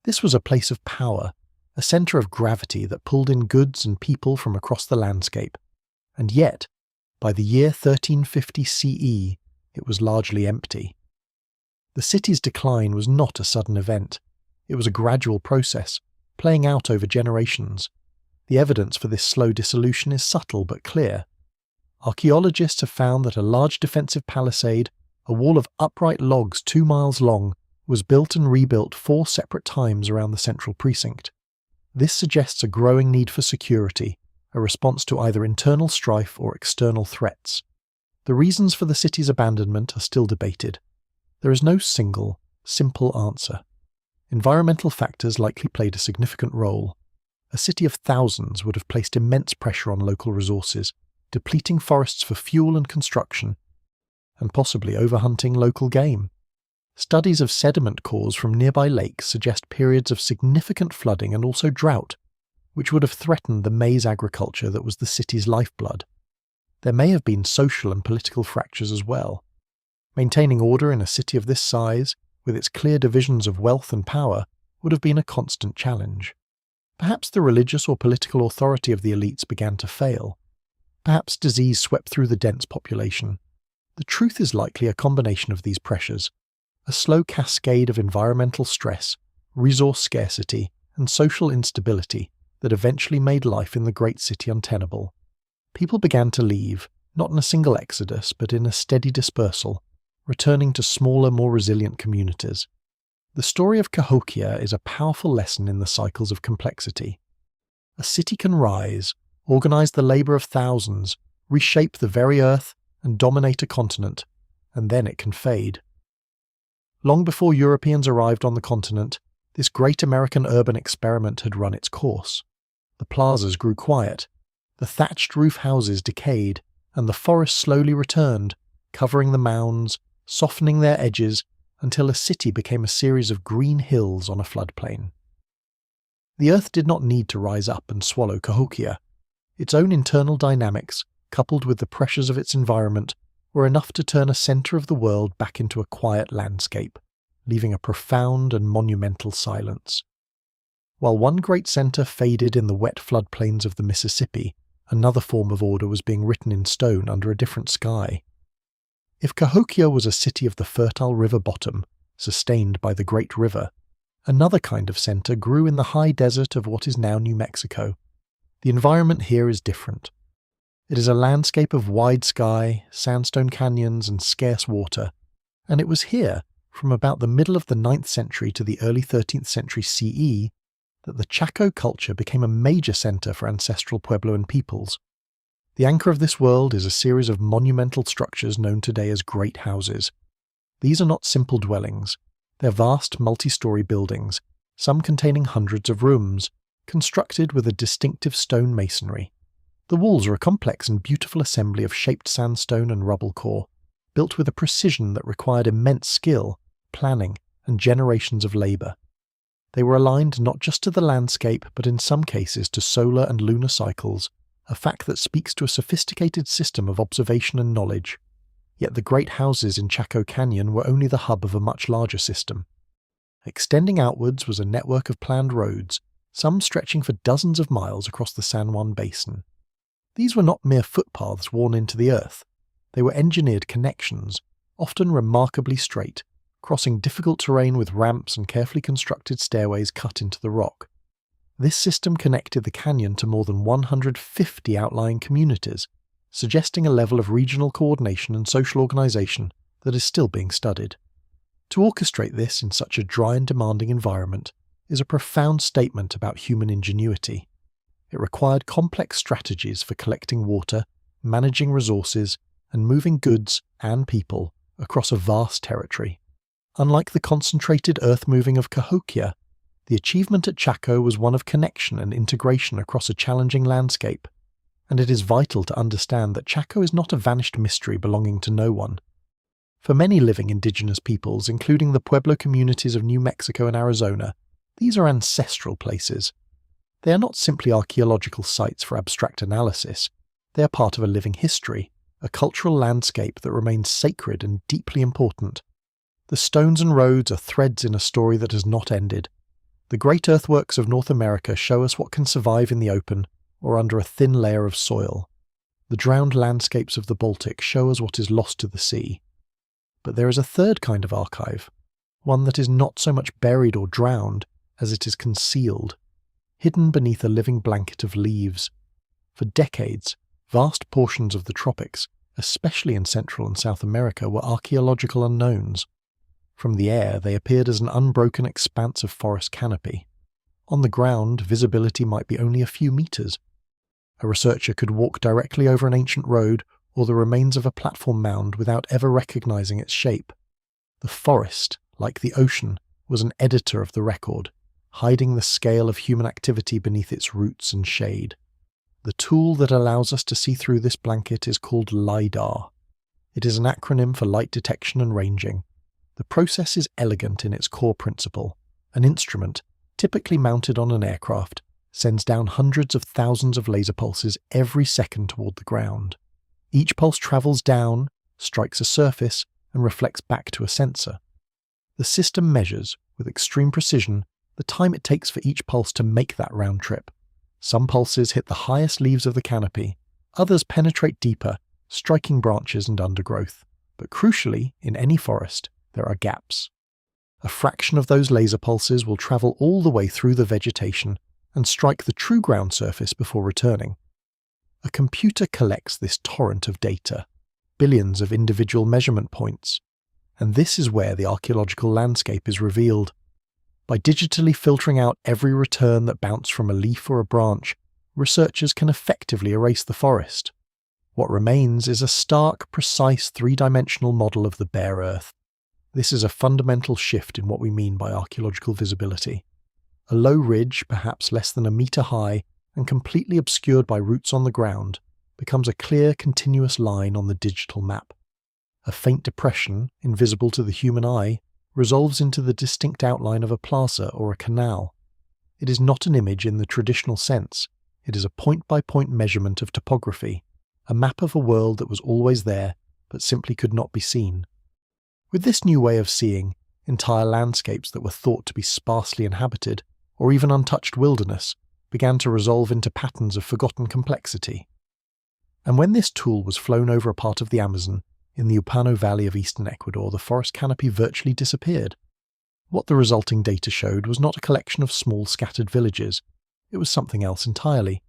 This was a place of power, a centre of gravity that pulled in goods and people from across the landscape. And yet, by the year 1350 CE, it was largely empty. The city's decline was not a sudden event. It was a gradual process, playing out over generations. The evidence for this slow dissolution is subtle but clear. Archaeologists have found that a large defensive palisade, a wall of upright logs 2 miles long, was built and rebuilt 4 separate times around the central precinct. This suggests a growing need for security, a response to either internal strife or external threats. The reasons for the city's abandonment are still debated. There is no single, simple answer. Environmental factors likely played a significant role. A city of thousands would have placed immense pressure on local resources, depleting forests for fuel and construction, and possibly overhunting local game. Studies of sediment cores from nearby lakes suggest periods of significant flooding and also drought, which would have threatened the maize agriculture that was the city's lifeblood. There may have been social and political fractures as well. Maintaining order in a city of this size, with its clear divisions of wealth and power, would have been a constant challenge. Perhaps the religious or political authority of the elites began to fail. Perhaps disease swept through the dense population. The truth is likely a combination of these pressures, a slow cascade of environmental stress, resource scarcity, and social instability that eventually made life in the great city untenable. People began to leave, not in a single exodus, but in a steady dispersal, returning to smaller, more resilient communities. The story of Cahokia is a powerful lesson in the cycles of complexity. A city can rise, organize the labor of thousands, reshape the very earth, and dominate a continent, and then it can fade. Long before Europeans arrived on the continent, this great American urban experiment had run its course. The plazas grew quiet, the thatched roof houses decayed, and the forest slowly returned, covering the mounds, softening their edges, until a city became a series of green hills on a floodplain. The earth did not need to rise up and swallow Cahokia. Its own internal dynamics, coupled with the pressures of its environment, were enough to turn a centre of the world back into a quiet landscape, leaving a profound and monumental silence. While one great centre faded in the wet floodplains of the Mississippi, another form of order was being written in stone under a different sky. If Cahokia was a city of the fertile river bottom, sustained by the great river, another kind of centre grew in the high desert of what is now New Mexico. The environment here is different. It is a landscape of wide sky, sandstone canyons, and scarce water, and it was here, from about the middle of the 9th century to the early 13th century CE, that the Chaco culture became a major centre for ancestral Puebloan peoples. The anchor of this world is a series of monumental structures known today as great houses. These are not simple dwellings. They're vast multi-story buildings, some containing hundreds of rooms, constructed with a distinctive stone masonry. The walls are a complex and beautiful assembly of shaped sandstone and rubble core, built with a precision that required immense skill, planning, and generations of labour. They were aligned not just to the landscape, but in some cases to solar and lunar cycles, a fact that speaks to a sophisticated system of observation and knowledge. Yet the great houses in Chaco Canyon were only the hub of a much larger system. Extending outwards was a network of planned roads, some stretching for dozens of miles across the San Juan Basin. These were not mere footpaths worn into the earth. They were engineered connections, often remarkably straight, crossing difficult terrain with ramps and carefully constructed stairways cut into the rock. This system connected the canyon to more than 150 outlying communities, suggesting a level of regional coordination and social organization that is still being studied. To orchestrate this in such a dry and demanding environment is a profound statement about human ingenuity. It required complex strategies for collecting water, managing resources, and moving goods and people across a vast territory. Unlike the concentrated earth-moving of Cahokia, the achievement at Chaco was one of connection and integration across a challenging landscape, and it is vital to understand that Chaco is not a vanished mystery belonging to no one. For many living indigenous peoples, including the Pueblo communities of New Mexico and Arizona, these are ancestral places. They are not simply archaeological sites for abstract analysis. They are part of a living history, a cultural landscape that remains sacred and deeply important. The stones and roads are threads in a story that has not ended. The great earthworks of North America show us what can survive in the open or under a thin layer of soil. The drowned landscapes of the Baltic show us what is lost to the sea. But there is a third kind of archive, one that is not so much buried or drowned as it is concealed, hidden beneath a living blanket of leaves. For decades, vast portions of the tropics, especially in Central and South America, were archaeological unknowns. From the air, they appeared as an unbroken expanse of forest canopy. On the ground, visibility might be only a few meters. A researcher could walk directly over an ancient road or the remains of a platform mound without ever recognizing its shape. The forest, like the ocean, was an editor of the record, hiding the scale of human activity beneath its roots and shade. The tool that allows us to see through this blanket is called LiDAR. It is an acronym for light detection and ranging. The process is elegant in its core principle. An instrument, typically mounted on an aircraft, sends down hundreds of thousands of laser pulses every second toward the ground. Each pulse travels down, strikes a surface, and reflects back to a sensor. The system measures, with extreme precision, the time it takes for each pulse to make that round trip. Some pulses hit the highest leaves of the canopy, others penetrate deeper, striking branches and undergrowth. But crucially, in any forest, there are gaps. A fraction of those laser pulses will travel all the way through the vegetation and strike the true ground surface before returning. A computer collects this torrent of data, billions of individual measurement points, and this is where the archaeological landscape is revealed. By digitally filtering out every return that bounced from a leaf or a branch, researchers can effectively erase the forest. What remains is a stark, precise three-dimensional model of the bare earth. This is a fundamental shift in what we mean by archaeological visibility. A low ridge, perhaps less than a metre high, and completely obscured by roots on the ground, becomes a clear, continuous line on the digital map. A faint depression, invisible to the human eye, resolves into the distinct outline of a plaza or a canal. It is not an image in the traditional sense. It is a point-by-point measurement of topography, a map of a world that was always there, but simply could not be seen. With this new way of seeing, entire landscapes that were thought to be sparsely inhabited, or even untouched wilderness, began to resolve into patterns of forgotten complexity. And when this tool was flown over a part of the Amazon, in the Upano Valley of eastern Ecuador, the forest canopy virtually disappeared. What the resulting data showed was not a collection of small scattered villages. It was something else entirely.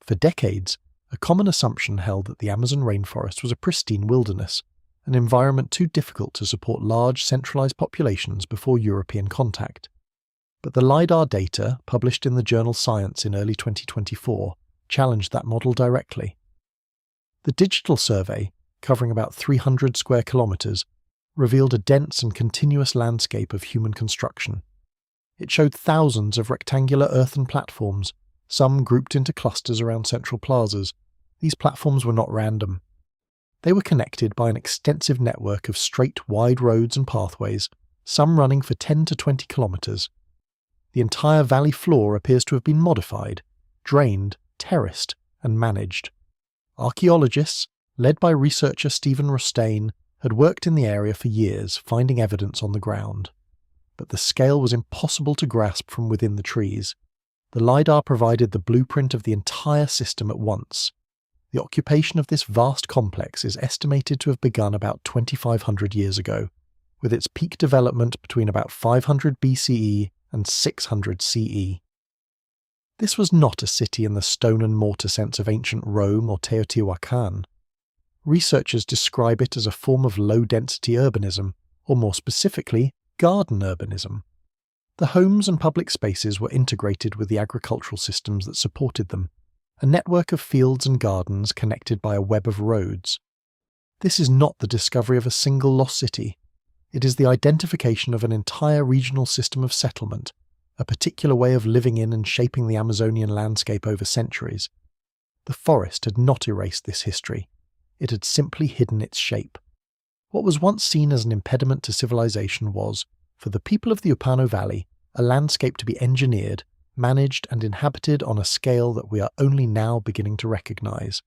For decades, a common assumption held that the Amazon rainforest was a pristine wilderness, an environment too difficult to support large centralized populations before European contact. But the LiDAR data, published in the journal Science in early 2024, challenged that model directly. The digital survey, covering about 300 square kilometers, revealed a dense and continuous landscape of human construction. It showed thousands of rectangular earthen platforms, some grouped into clusters around central plazas. These platforms were not random. They were connected by an extensive network of straight, wide roads and pathways, some running for 10 to 20 kilometers. The entire valley floor appears to have been modified, drained, terraced, and managed. Archaeologists, led by researcher Stephen Rostain, had worked in the area for years, finding evidence on the ground. But the scale was impossible to grasp from within the trees. The LiDAR provided the blueprint of the entire system at once. The occupation of this vast complex is estimated to have begun about 2,500 years ago, with its peak development between about 500 BCE and 600 CE. This was not a city in the stone and mortar sense of ancient Rome or Teotihuacan. Researchers describe it as a form of low-density urbanism, or more specifically, garden urbanism. The homes and public spaces were integrated with the agricultural systems that supported them, a network of fields and gardens connected by a web of roads. This is not the discovery of a single lost city. It is the identification of an entire regional system of settlement, a particular way of living in and shaping the Amazonian landscape over centuries. The forest had not erased this history. It had simply hidden its shape. What was once seen as an impediment to civilization was, for the people of the Upano Valley, a landscape to be engineered, managed and inhabited on a scale that we are only now beginning to recognize.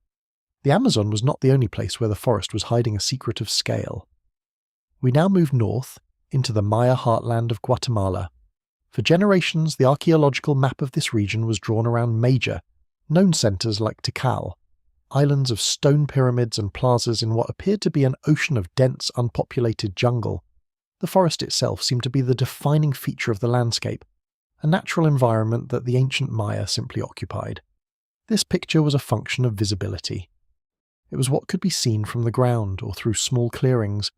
The Amazon was not the only place where the forest was hiding a secret of scale. We now move north, into the Maya heartland of Guatemala. For generations, the archaeological map of this region was drawn around major, known centers like Tikal, islands of stone pyramids and plazas in what appeared to be an ocean of dense, unpopulated jungle. The forest itself seemed to be the defining feature of the landscape, a natural environment that the ancient Maya simply occupied. This picture was a function of visibility. It was what could be seen from the ground or through small clearings.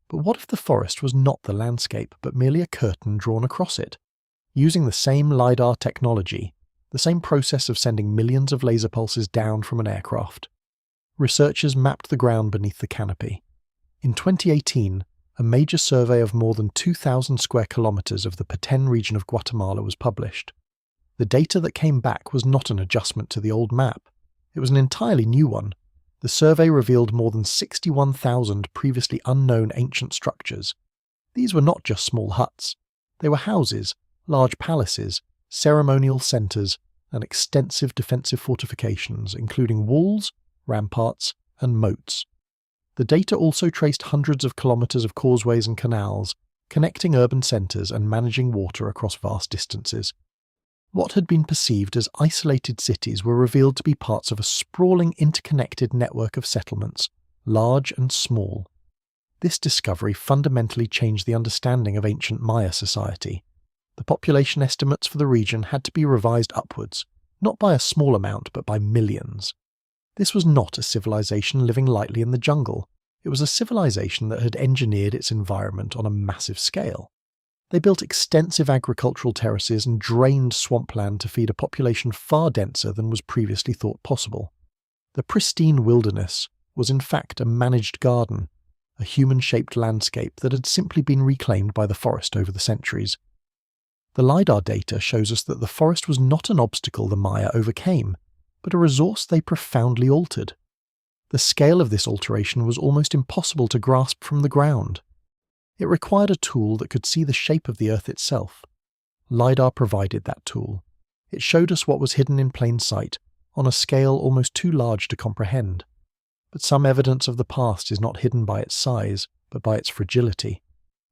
But what if the forest was not the landscape, but merely a curtain drawn across it? Using the same LiDAR technology, the same process of sending millions of laser pulses down from an aircraft, researchers mapped the ground beneath the canopy. In 2018, a major survey of more than 2,000 square kilometers of the Petén region of Guatemala was published. The data that came back was not an adjustment to the old map. It was an entirely new one. The survey revealed more than 61,000 previously unknown ancient structures. These were not just small huts. They were houses, large palaces, ceremonial centers, and extensive defensive fortifications, including walls, ramparts, and moats. The data also traced hundreds of kilometers of causeways and canals, connecting urban centers and managing water across vast distances. What had been perceived as isolated cities were revealed to be parts of a sprawling, interconnected network of settlements, large and small. This discovery fundamentally changed the understanding of ancient Maya society. The population estimates for the region had to be revised upwards, not by a small amount but by millions. This was not a civilization living lightly in the jungle. It was a civilization that had engineered its environment on a massive scale. They built extensive agricultural terraces and drained swampland to feed a population far denser than was previously thought possible. The pristine wilderness was in fact a managed garden, a human-shaped landscape that had simply been reclaimed by the forest over the centuries. The LiDAR data shows us that the forest was not an obstacle the Maya overcame, but a resource they profoundly altered. The scale of this alteration was almost impossible to grasp from the ground. It required a tool that could see the shape of the Earth itself. LiDAR provided that tool. It showed us what was hidden in plain sight, on a scale almost too large to comprehend. But some evidence of the past is not hidden by its size, but by its fragility.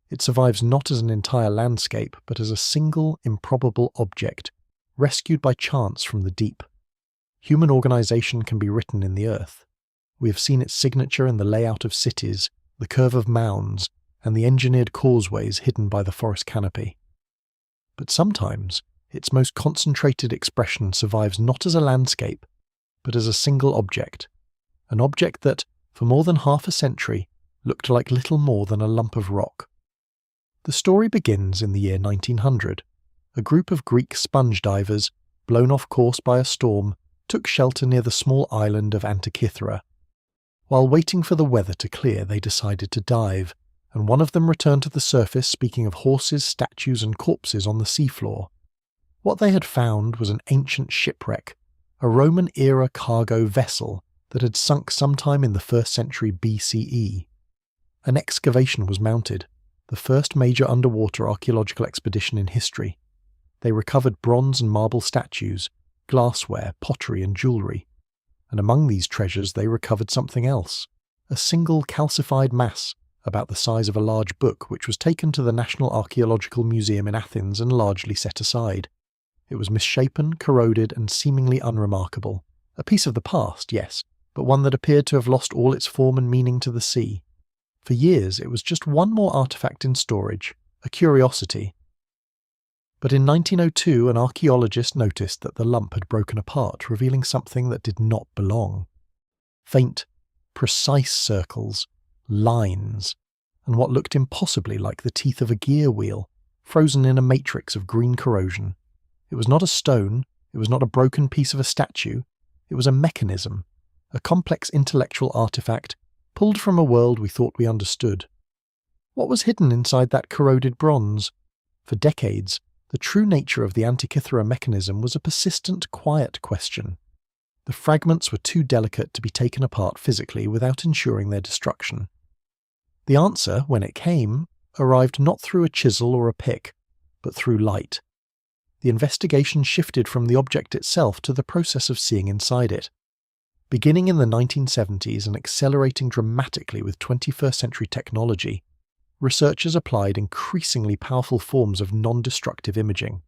It survives not as an entire landscape, but as a single, improbable object, rescued by chance from the deep. Human organization can be written in the earth. We have seen its signature in the layout of cities, the curve of mounds, and the engineered causeways hidden by the forest canopy. But sometimes, its most concentrated expression survives not as a landscape, but as a single object, an object that, for more than half a century, looked like little more than a lump of rock. The story begins in the year 1900. A group of Greek sponge divers, blown off course by a storm, took shelter near the small island of Antikythera. While waiting for the weather to clear, they decided to dive, and one of them returned to the surface speaking of horses, statues, and corpses on the seafloor. What they had found was an ancient shipwreck, a Roman-era cargo vessel that had sunk sometime in the 1st century BCE. An excavation was mounted, the first major underwater archaeological expedition in history. They recovered bronze and marble statues, glassware, pottery, and jewellery. And among these treasures they recovered something else, a single calcified mass about the size of a large book, which was taken to the National Archaeological Museum in Athens and largely set aside. It was misshapen, corroded, and seemingly unremarkable. A piece of the past, yes, but one that appeared to have lost all its form and meaning to the sea. For years it was just one more artefact in storage, a curiosity. But in 1902 an archaeologist noticed that the lump had broken apart, revealing something that did not belong. Faint, precise circles, lines, and what looked impossibly like the teeth of a gear wheel, frozen in a matrix of green corrosion. It was not a stone, it was not a broken piece of a statue, it was a mechanism, a complex intellectual artifact pulled from a world we thought we understood. What was hidden inside that corroded bronze? For decades, the true nature of the Antikythera mechanism was a persistent, quiet question. The fragments were too delicate to be taken apart physically without ensuring their destruction. The answer, when it came, arrived not through a chisel or a pick, but through light. The investigation shifted from the object itself to the process of seeing inside it. Beginning in the 1970s and accelerating dramatically with 21st century technology, researchers applied increasingly powerful forms of non-destructive imaging.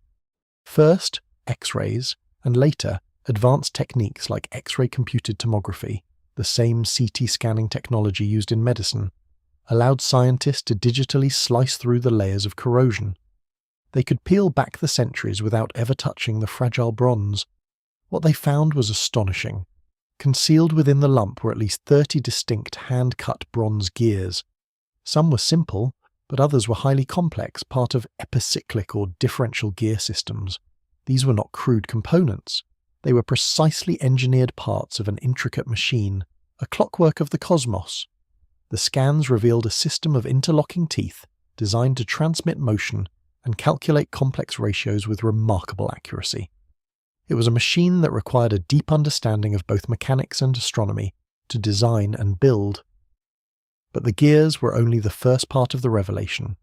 First, X-rays, and later, advanced techniques like X-ray computed tomography, the same CT scanning technology used in medicine, allowed scientists to digitally slice through the layers of corrosion. They could peel back the centuries without ever touching the fragile bronze. What they found was astonishing. Concealed within the lump were at least 30 distinct hand-cut bronze gears. Some were simple, but others were highly complex, part of epicyclic or differential gear systems. These were not crude components. They were precisely engineered parts of an intricate machine, a clockwork of the cosmos. The scans revealed a system of interlocking teeth designed to transmit motion and calculate complex ratios with remarkable accuracy. It was a machine that required a deep understanding of both mechanics and astronomy to design and build. But the gears were only the first part of the revelation.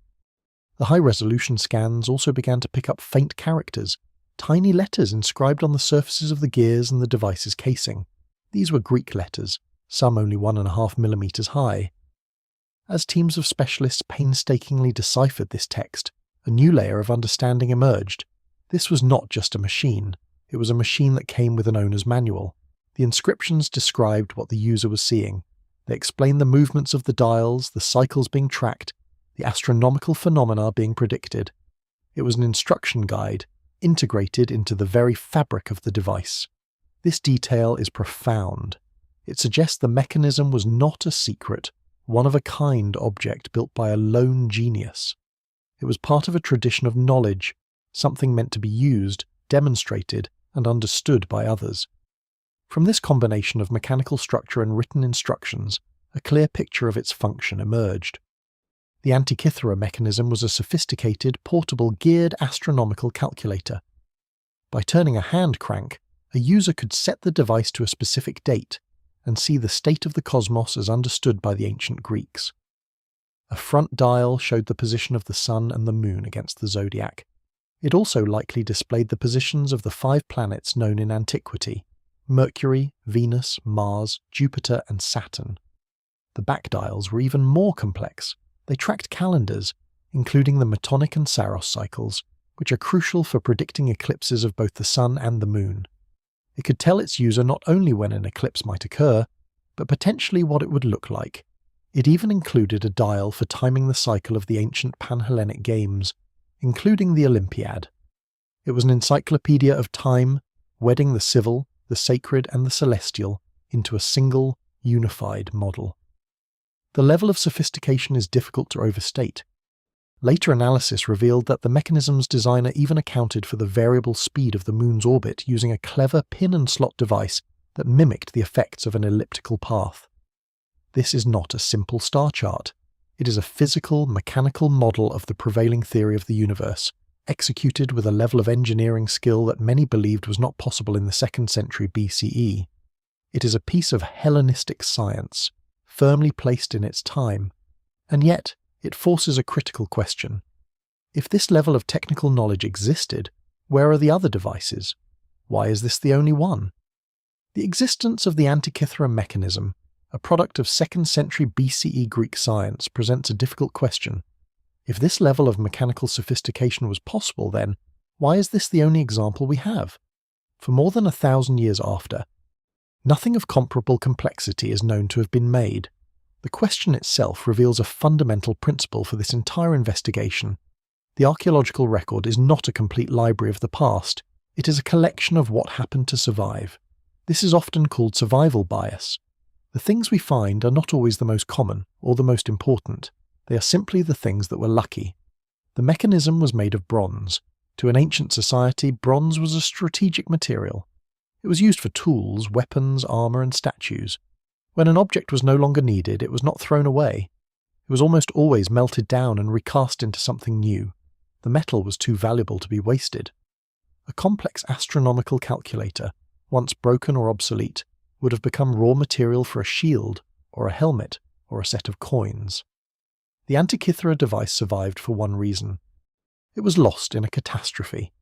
The high-resolution scans also began to pick up faint characters, tiny letters inscribed on the surfaces of the gears and the device's casing. These were Greek letters, some only 1.5 millimeters high. As teams of specialists painstakingly deciphered this text, a new layer of understanding emerged. This was not just a machine. It was a machine that came with an owner's manual. The inscriptions described what the user was seeing. They explained the movements of the dials, the cycles being tracked, the astronomical phenomena being predicted. It was an instruction guide, integrated into the very fabric of the device. This detail is profound. It suggests the mechanism was not a secret, one-of-a-kind object built by a lone genius. It was part of a tradition of knowledge, something meant to be used, demonstrated, and understood by others. From this combination of mechanical structure and written instructions, a clear picture of its function emerged. The Antikythera mechanism was a sophisticated, portable, geared astronomical calculator. By turning a hand crank, a user could set the device to a specific date and see the state of the cosmos as understood by the ancient Greeks. A front dial showed the position of the Sun and the Moon against the zodiac. It also likely displayed the positions of the 5 planets known in antiquity: Mercury, Venus, Mars, Jupiter, and Saturn. The back dials were even more complex. They tracked calendars, including the Metonic and Saros cycles, which are crucial for predicting eclipses of both the Sun and the Moon. It could tell its user not only when an eclipse might occur, but potentially what it would look like. It even included a dial for timing the cycle of the ancient Pan-Hellenic Games, including the Olympiad. It was an encyclopedia of time, wedding the civil, the sacred, and the celestial into a single, unified model. The level of sophistication is difficult to overstate. Later analysis revealed that the mechanism's designer even accounted for the variable speed of the Moon's orbit using a clever pin-and-slot device that mimicked the effects of an elliptical path. This is not a simple star chart. It is a physical, mechanical model of the prevailing theory of the universe, executed with a level of engineering skill that many believed was not possible in the 2nd century BCE. It is a piece of Hellenistic science, firmly placed in its time, and yet it forces a critical question. If this level of technical knowledge existed, where are the other devices? Why is this the only one? The existence of the Antikythera mechanism, a product of 2nd century BCE Greek science, presents a difficult question. If this level of mechanical sophistication was possible, then why is this the only example we have? For more than 1,000 years after, nothing of comparable complexity is known to have been made. The question itself reveals a fundamental principle for this entire investigation. The archaeological record is not a complete library of the past. It is a collection of what happened to survive. This is often called survival bias. The things we find are not always the most common or the most important. They are simply the things that were lucky. The mechanism was made of bronze. To an ancient society, bronze was a strategic material. It was used for tools, weapons, armor, and statues. When an object was no longer needed, it was not thrown away. It was almost always melted down and recast into something new. The metal was too valuable to be wasted. A complex astronomical calculator, once broken or obsolete, would have become raw material for a shield, or a helmet, or a set of coins. The Antikythera device survived for one reason. It was lost in a catastrophe.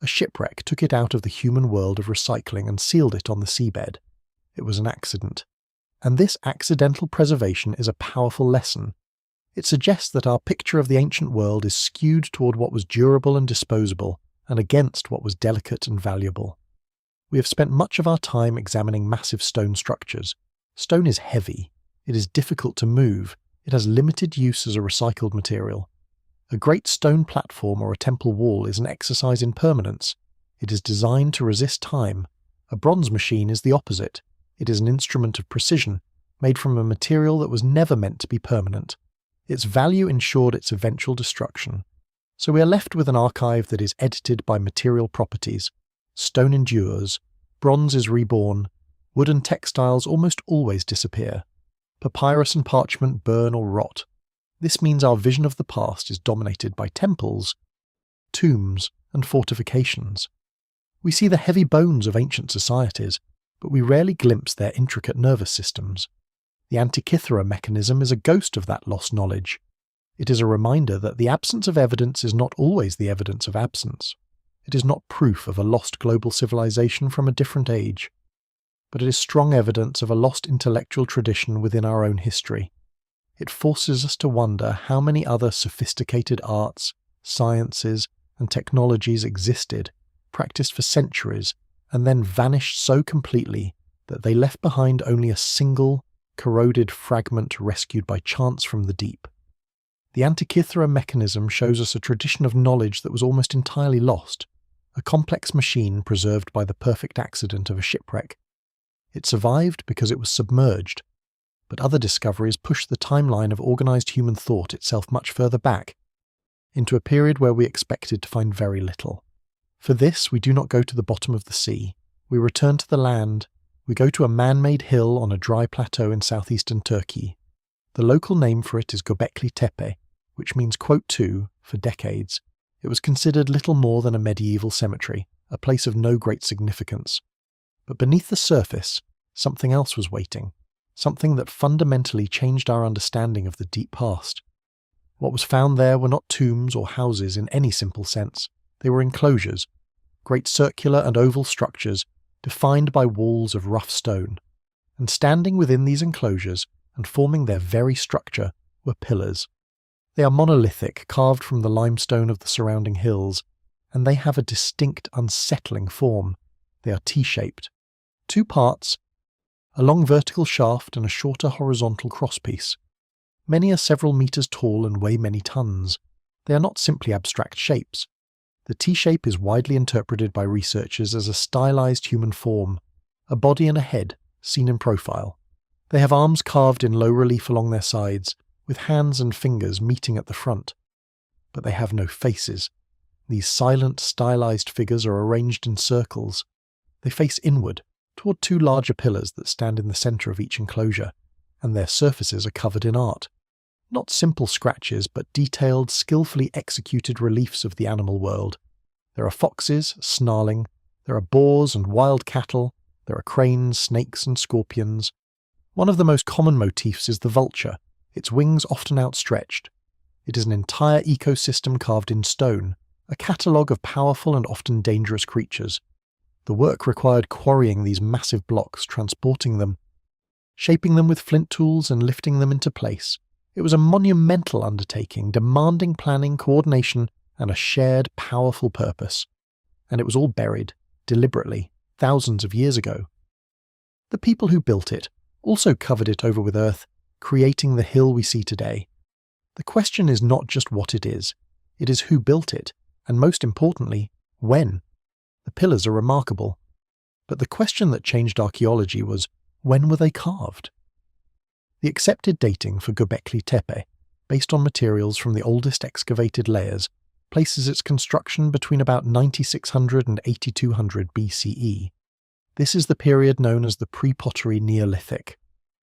A shipwreck took it out of the human world of recycling and sealed it on the seabed. It was an accident. And this accidental preservation is a powerful lesson. It suggests that our picture of the ancient world is skewed toward what was durable and disposable, and against what was delicate and valuable. We have spent much of our time examining massive stone structures. Stone is heavy. It is difficult to move. It has limited use as a recycled material. A great stone platform or a temple wall is an exercise in permanence. It is designed to resist time. A bronze machine is the opposite. It is an instrument of precision, made from a material that was never meant to be permanent. Its value ensured its eventual destruction. So we are left with an archive that is edited by material properties. Stone endures, bronze is reborn, wooden textiles almost always disappear. Papyrus and parchment burn or rot. This means our vision of the past is dominated by temples, tombs, and fortifications. We see the heavy bones of ancient societies, but we rarely glimpse their intricate nervous systems. The Antikythera mechanism is a ghost of that lost knowledge. It is a reminder that the absence of evidence is not always the evidence of absence. It is not proof of a lost global civilization from a different age, but it is strong evidence of a lost intellectual tradition within our own history. It forces us to wonder how many other sophisticated arts, sciences, and technologies existed, practiced for centuries, and then vanished so completely that they left behind only a single, corroded fragment rescued by chance from the deep. The Antikythera mechanism shows us a tradition of knowledge that was almost entirely lost, a complex machine preserved by the perfect accident of a shipwreck. It survived because it was submerged, but other discoveries pushed the timeline of organized human thought itself much further back. into a period where we expected to find very little. For this, we do not go to the bottom of the sea. We return to the land. We go to a man-made hill on a dry plateau in southeastern Turkey. The local name for it is Göbekli Tepe, which means quote two for decades. It was considered little more than a medieval cemetery, a place of no great significance. But beneath the surface, something else was waiting, something that fundamentally changed our understanding of the deep past. What was found there were not tombs or houses in any simple sense. They were enclosures, great circular and oval structures defined by walls of rough stone. And standing within these enclosures and forming their very structure were pillars. They are monolithic, carved from the limestone of the surrounding hills, and they have a distinct, unsettling form. They are T-shaped. Two parts, a long vertical shaft and a shorter horizontal crosspiece. Many are several meters tall and weigh many tons. They are not simply abstract shapes. The T-shape is widely interpreted by researchers as a stylized human form, a body and a head, seen in profile. They have arms carved in low relief along their sides, with hands and fingers meeting at the front. But they have no faces. These silent, stylized figures are arranged in circles. They face inward, toward two larger pillars that stand in the center of each enclosure, and their surfaces are covered in art. Not simple scratches, but detailed, skillfully executed reliefs of the animal world. There are foxes, snarling. There are boars and wild cattle. There are cranes, snakes, and scorpions. One of the most common motifs is the vulture, its wings often outstretched. It is an entire ecosystem carved in stone, a catalogue of powerful and often dangerous creatures. The work required quarrying these massive blocks, transporting them, shaping them with flint tools and lifting them into place. It was a monumental undertaking, demanding planning, coordination, and a shared, powerful purpose. And it was all buried, deliberately, thousands of years ago. The people who built it also covered it over with earth, creating the hill we see today. The question is not just what it is who built it, and most importantly, when. The pillars are remarkable. But the question that changed archaeology was, when were they carved? The accepted dating for Göbekli Tepe, based on materials from the oldest excavated layers, places its construction between about 9600 and 8200 BCE. This is the period known as the pre-pottery Neolithic.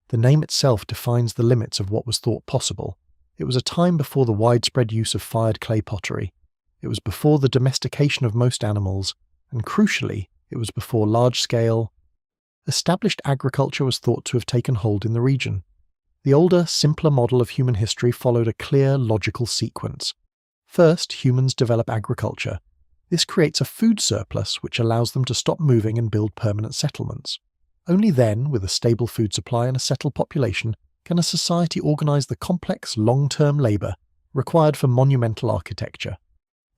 The name itself defines the limits of what was thought possible. It was a time before the widespread use of fired clay pottery. It was before the domestication of most animals, and crucially, it was before large-scale, established agriculture was thought to have taken hold in the region. The older, simpler model of human history followed a clear, logical sequence. First, humans develop agriculture. This creates a food surplus which allows them to stop moving and build permanent settlements. Only then, with a stable food supply and a settled population, can a society organize the complex, long-term labor required for monumental architecture.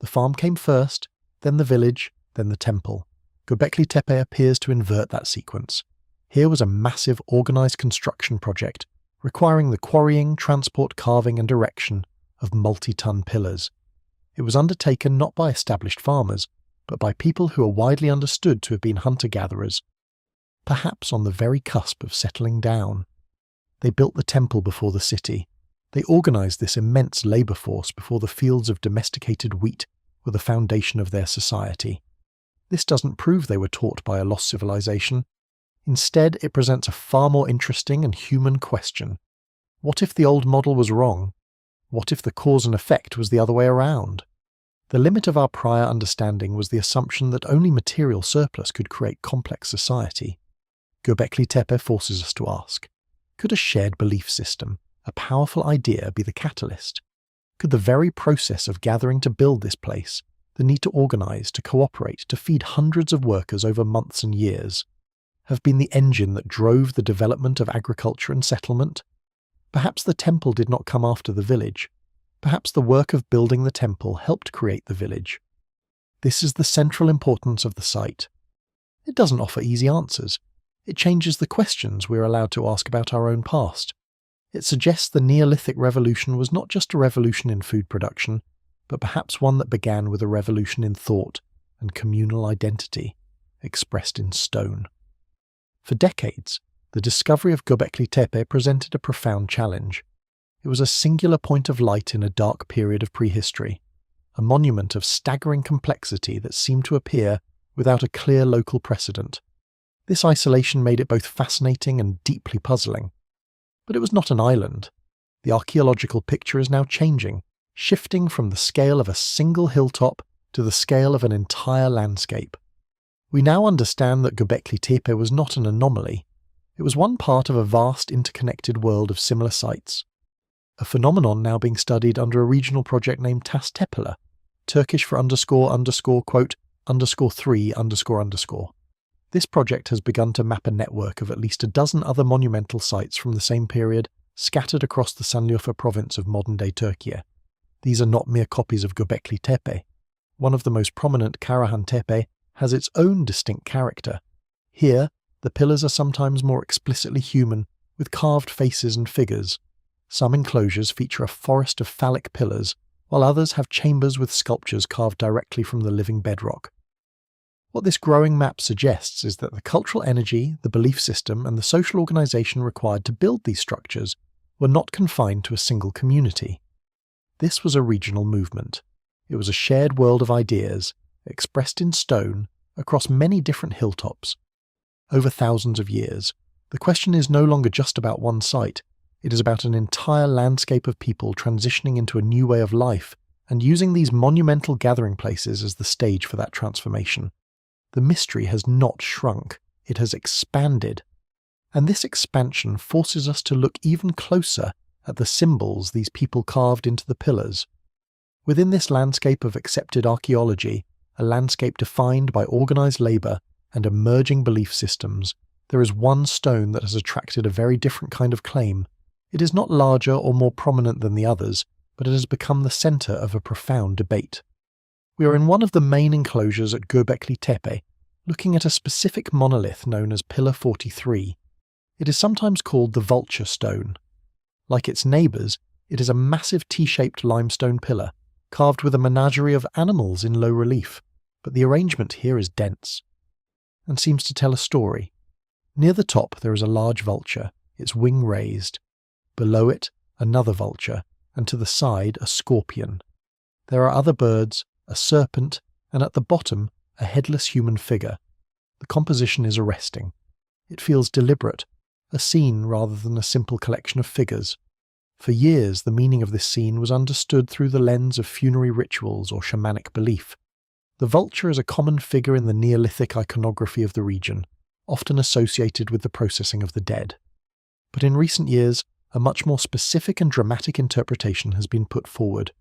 The farm came first, then the village, then the temple. Göbekli Tepe appears to invert that sequence. Here was a massive, organized construction project, requiring the quarrying, transport, carving, and erection of multi-ton pillars. It was undertaken not by established farmers, but by people who are widely understood to have been hunter-gatherers, perhaps on the very cusp of settling down. They built the temple before the city. They organized this immense labor force before the fields of domesticated wheat were the foundation of their society. This doesn't prove they were taught by a lost civilization. Instead, it presents a far more interesting and human question. What if the old model was wrong? What if the cause and effect was the other way around? The limit of our prior understanding was the assumption that only material surplus could create complex society. Göbekli Tepe forces us to ask, could a shared belief system, a powerful idea, be the catalyst? Could the very process of gathering to build this place, the need to organize, to cooperate, to feed hundreds of workers over months and years, have been the engine that drove the development of agriculture and settlement? Perhaps the temple did not come after the village. Perhaps the work of building the temple helped create the village. This is the central importance of the site. It doesn't offer easy answers. It changes the questions we're allowed to ask about our own past. It suggests the Neolithic revolution was not just a revolution in food production, but perhaps one that began with a revolution in thought and communal identity, expressed in stone. For decades, the discovery of Göbekli Tepe presented a profound challenge. It was a singular point of light in a dark period of prehistory. a monument of staggering complexity that seemed to appear without a clear local precedent. This isolation made it both fascinating and deeply puzzling. But it was not an island. The archaeological picture is now changing, shifting from the scale of a single hilltop to the scale of an entire landscape. We now understand that Göbekli Tepe was not an anomaly. It was one part of a vast interconnected world of similar sites. A phenomenon now being studied under a regional project named Tas Tepeler, Turkish for __quote _3 _. This project has begun to map a network of at least a dozen other monumental sites from the same period, scattered across the Sanliurfa province of modern-day Turkey. These are not mere copies of Göbekli Tepe. One of the most prominent, Karahan Tepe, has its own distinct character. Here, the pillars are sometimes more explicitly human, with carved faces and figures. Some enclosures feature a forest of phallic pillars, while others have chambers with sculptures carved directly from the living bedrock. What this growing map suggests is that the cultural energy, the belief system, and the social organisation required to build these structures were not confined to a single community. This was a regional movement. It was a shared world of ideas, expressed in stone, across many different hilltops. Over thousands of years, the question is no longer just about one site. It is about an entire landscape of people transitioning into a new way of life and using these monumental gathering places as the stage for that transformation. The mystery has not shrunk, it has expanded. And this expansion forces us to look even closer at the symbols these people carved into the pillars. Within this landscape of accepted archaeology, a landscape defined by organised labour and emerging belief systems, there is one stone that has attracted a very different kind of claim. It is not larger or more prominent than the others, but it has become the centre of a profound debate. We are in one of the main enclosures at Göbekli Tepe, looking at a specific monolith known as Pillar 43. It is sometimes called the Vulture Stone. Like its neighbours, it is a massive T-shaped limestone pillar, carved with a menagerie of animals in low relief, but the arrangement here is dense, and seems to tell a story. Near the top there is a large vulture, its wing raised. Below it, another vulture, and to the side a scorpion. There are other birds, a serpent, and at the bottom, a headless human figure. The composition is arresting. It feels deliberate, a scene rather than a simple collection of figures. For years, the meaning of this scene was understood through the lens of funerary rituals or shamanic belief. The vulture is a common figure in the Neolithic iconography of the region, often associated with the processing of the dead. But in recent years, a much more specific and dramatic interpretation has been put forward.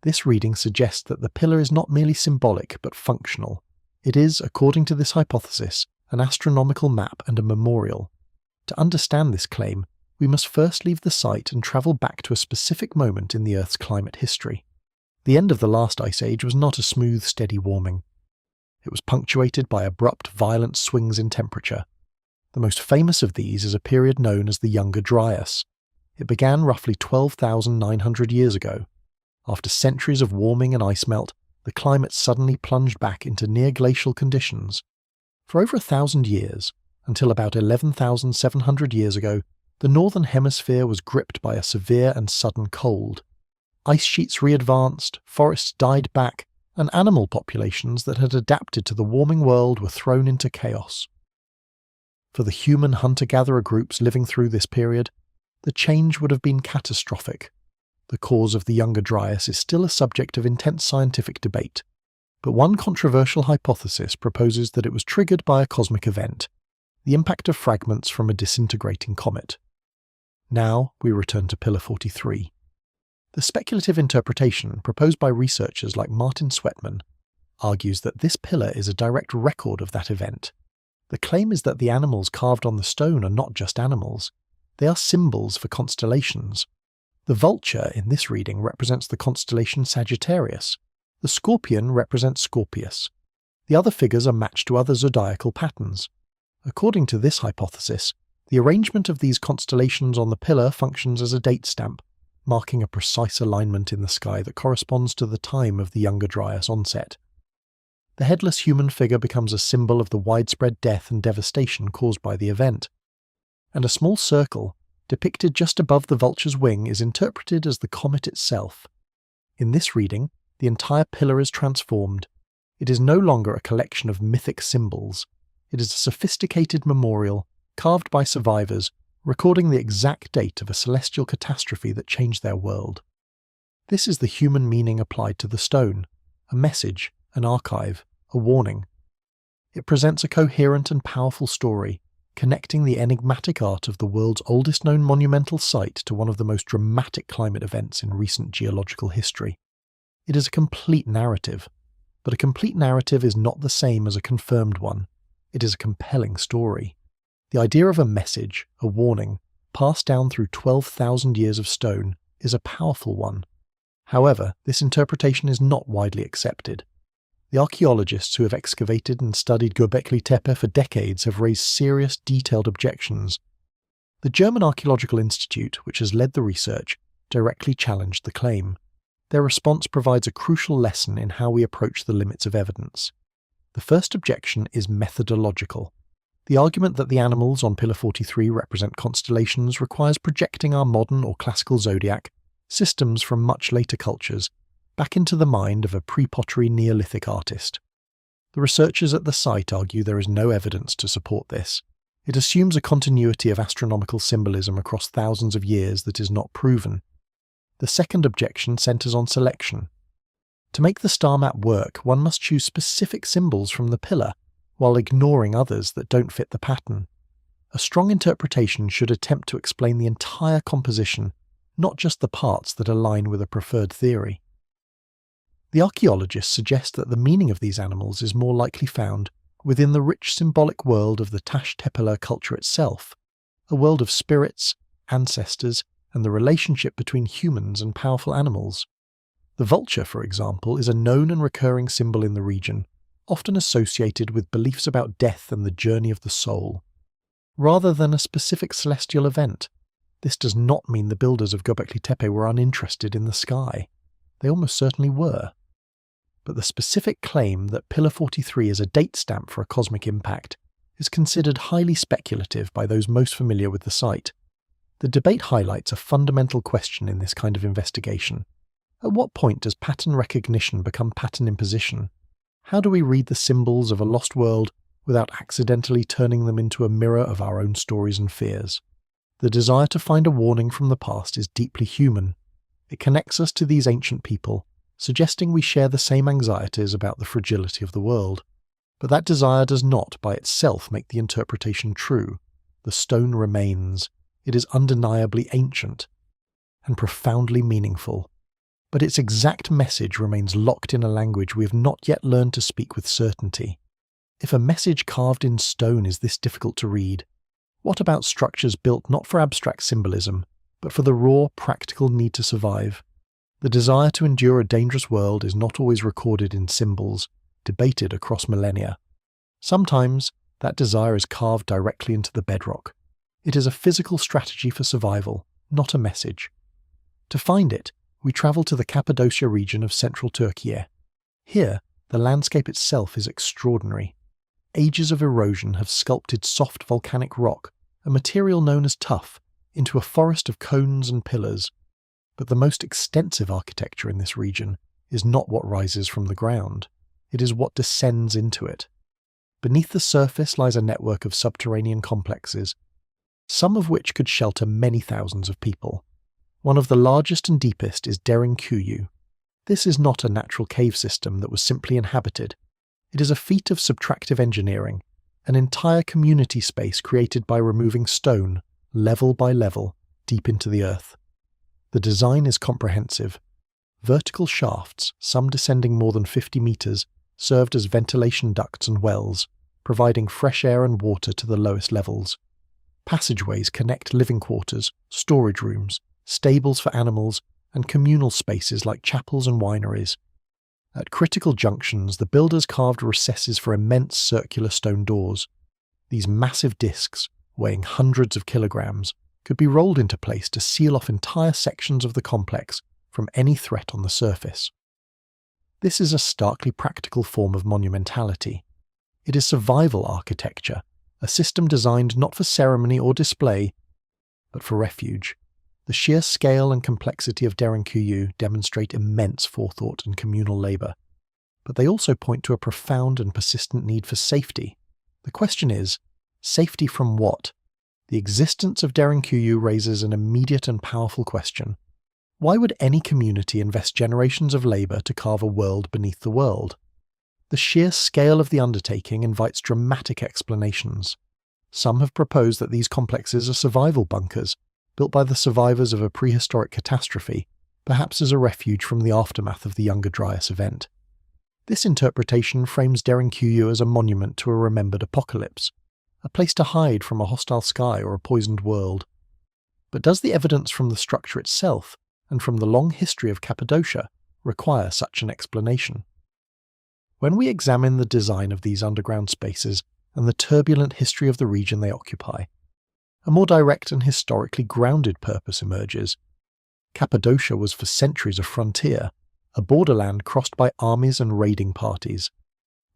This reading suggests that the pillar is not merely symbolic but functional. It is, according to this hypothesis, an astronomical map and a memorial. To understand this claim, we must first leave the site and travel back to a specific moment in the Earth's climate history. The end of the last ice age was not a smooth, steady warming. It was punctuated by abrupt, violent swings in temperature. The most famous of these is a period known as the Younger Dryas. It began roughly 12,900 years ago. After centuries of warming and ice melt, the climate suddenly plunged back into near-glacial conditions. For over 1,000 years, until about 11,700 years ago, the northern hemisphere was gripped by a severe and sudden cold. Ice sheets re-advanced, forests died back, and animal populations that had adapted to the warming world were thrown into chaos. For the human hunter-gatherer groups living through this period, the change would have been catastrophic. The cause of the Younger Dryas is still a subject of intense scientific debate, but one controversial hypothesis proposes that it was triggered by a cosmic event, the impact of fragments from a disintegrating comet. Now we return to Pillar 43. The speculative interpretation proposed by researchers like Martin Sweatman argues that this pillar is a direct record of that event. The claim is that the animals carved on the stone are not just animals, they are symbols for constellations. The vulture in this reading represents the constellation Sagittarius. The scorpion represents Scorpius. The other figures are matched to other zodiacal patterns. According to this hypothesis, the arrangement of these constellations on the pillar functions as a date stamp, marking a precise alignment in the sky that corresponds to the time of the Younger Dryas onset. The headless human figure becomes a symbol of the widespread death and devastation caused by the event. And a small circle, depicted just above the vulture's wing, is interpreted as the comet itself. In this reading, The entire pillar is transformed. It is no longer a collection of mythic symbols. It is a sophisticated memorial, carved by survivors, recording the exact date of a celestial catastrophe that changed their world. This is the human meaning applied to the stone, a message, an archive, a warning. It presents a coherent and powerful story, connecting the enigmatic art of the world's oldest known monumental site to one of the most dramatic climate events in recent geological history. It is a complete narrative, but a complete narrative is not the same as a confirmed one. It is a compelling story. The idea of a message, a warning, passed down through 12,000 years of stone is a powerful one. However, this interpretation is not widely accepted. The archaeologists who have excavated and studied Göbekli Tepe for decades have raised serious, detailed objections. The German Archaeological Institute, which has led the research, directly challenged the claim. Their response provides a crucial lesson in how we approach the limits of evidence. The first objection is methodological. The argument that the animals on Pillar 43 represent constellations requires projecting our modern or classical zodiac, systems from much later cultures, back into the mind of a pre-pottery Neolithic artist. The researchers at the site argue there is no evidence to support this. It assumes a continuity of astronomical symbolism across thousands of years that is not proven. The second objection centers on selection. To make the star map work, one must choose specific symbols from the pillar, while ignoring others that don't fit the pattern. A strong interpretation should attempt to explain the entire composition, not just the parts that align with a preferred theory. The archaeologists suggest that the meaning of these animals is more likely found within the rich symbolic world of the Taş Tepeler culture itself, a world of spirits, ancestors, and the relationship between humans and powerful animals. The vulture, for example, is a known and recurring symbol in the region, often associated with beliefs about death and the journey of the soul. Rather than a specific celestial event, this does not mean the builders of Göbekli Tepe were uninterested in the sky. They almost certainly were. But the specific claim that Pillar 43 is a date stamp for a cosmic impact is considered highly speculative by those most familiar with the site. The debate highlights a fundamental question in this kind of investigation. At what point does pattern recognition become pattern imposition? How do we read the symbols of a lost world without accidentally turning them into a mirror of our own stories and fears? The desire to find a warning from the past is deeply human. It connects us to these ancient people, suggesting we share the same anxieties about the fragility of the world. But that desire does not by itself make the interpretation true. The stone remains. It is undeniably ancient and profoundly meaningful. But its exact message remains locked in a language we have not yet learned to speak with certainty. If a message carved in stone is this difficult to read, what about structures built not for abstract symbolism, but for the raw, practical need to survive? The desire to endure a dangerous world is not always recorded in symbols, debated across millennia. Sometimes, that desire is carved directly into the bedrock. It is a physical strategy for survival, not a message. To find it, we travel to the Cappadocia region of central Turkey. Here, the landscape itself is extraordinary. Ages of erosion have sculpted soft volcanic rock, a material known as tuff, into a forest of cones and pillars. But the most extensive architecture in this region is not what rises from the ground. It is what descends into it. Beneath the surface lies a network of subterranean complexes, some of which could shelter many thousands of people. One of the largest and deepest is Derinkuyu. This is not a natural cave system that was simply inhabited. It is a feat of subtractive engineering, an entire community space created by removing stone, level by level, deep into the earth. The design is comprehensive. Vertical shafts, some descending more than 50 meters, served as ventilation ducts and wells, providing fresh air and water to the lowest levels. Passageways connect living quarters, storage rooms, stables for animals, and communal spaces like chapels and wineries. At critical junctions, the builders carved recesses for immense circular stone doors. These massive discs, weighing hundreds of kilograms, could be rolled into place to seal off entire sections of the complex from any threat on the surface. This is a starkly practical form of monumentality. It is survival architecture, a system designed not for ceremony or display, but for refuge. The sheer scale and complexity of Derinkuyu demonstrate immense forethought and communal labour, but they also point to a profound and persistent need for safety. The question is, safety from what? The existence of Derinkuyu raises an immediate and powerful question. Why would any community invest generations of labour to carve a world beneath the world? The sheer scale of the undertaking invites dramatic explanations. Some have proposed that these complexes are survival bunkers, built by the survivors of a prehistoric catastrophe, perhaps as a refuge from the aftermath of the Younger Dryas event. This interpretation frames Derinkuyu as a monument to a remembered apocalypse, a place to hide from a hostile sky or a poisoned world. But does the evidence from the structure itself, and from the long history of Cappadocia, require such an explanation? When we examine the design of these underground spaces and the turbulent history of the region they occupy, a more direct and historically grounded purpose emerges. Cappadocia was for centuries a frontier, a borderland crossed by armies and raiding parties.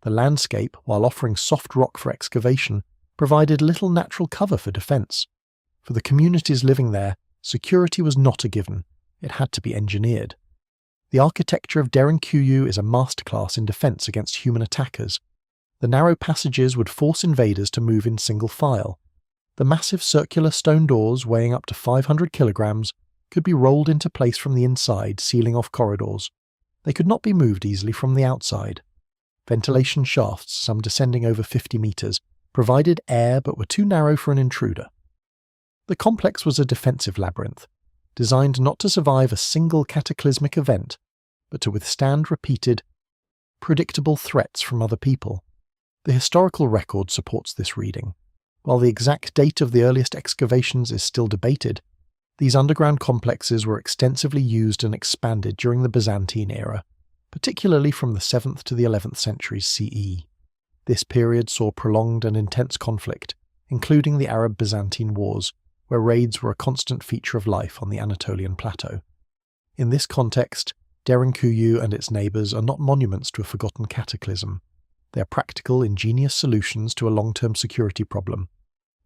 The landscape, while offering soft rock for excavation, provided little natural cover for defence. For the communities living there, security was not a given, it had to be engineered. The architecture of Derinkuyu is a masterclass in defence against human attackers. The narrow passages would force invaders to move in single file. The massive circular stone doors, weighing up to 500 kilograms, could be rolled into place from the inside, sealing off corridors. They could not be moved easily from the outside. Ventilation shafts, some descending over 50 metres, provided air but were too narrow for an intruder. The complex was a defensive labyrinth, designed not to survive a single cataclysmic event, but to withstand repeated, predictable threats from other people. The historical record supports this reading. While the exact date of the earliest excavations is still debated, these underground complexes were extensively used and expanded during the Byzantine era, particularly from the 7th to the 11th centuries CE. This period saw prolonged and intense conflict, including the Arab-Byzantine Wars, where raids were a constant feature of life on the Anatolian plateau. In this context, Derinkuyu and its neighbours are not monuments to a forgotten cataclysm. They are practical, ingenious solutions to a long-term security problem.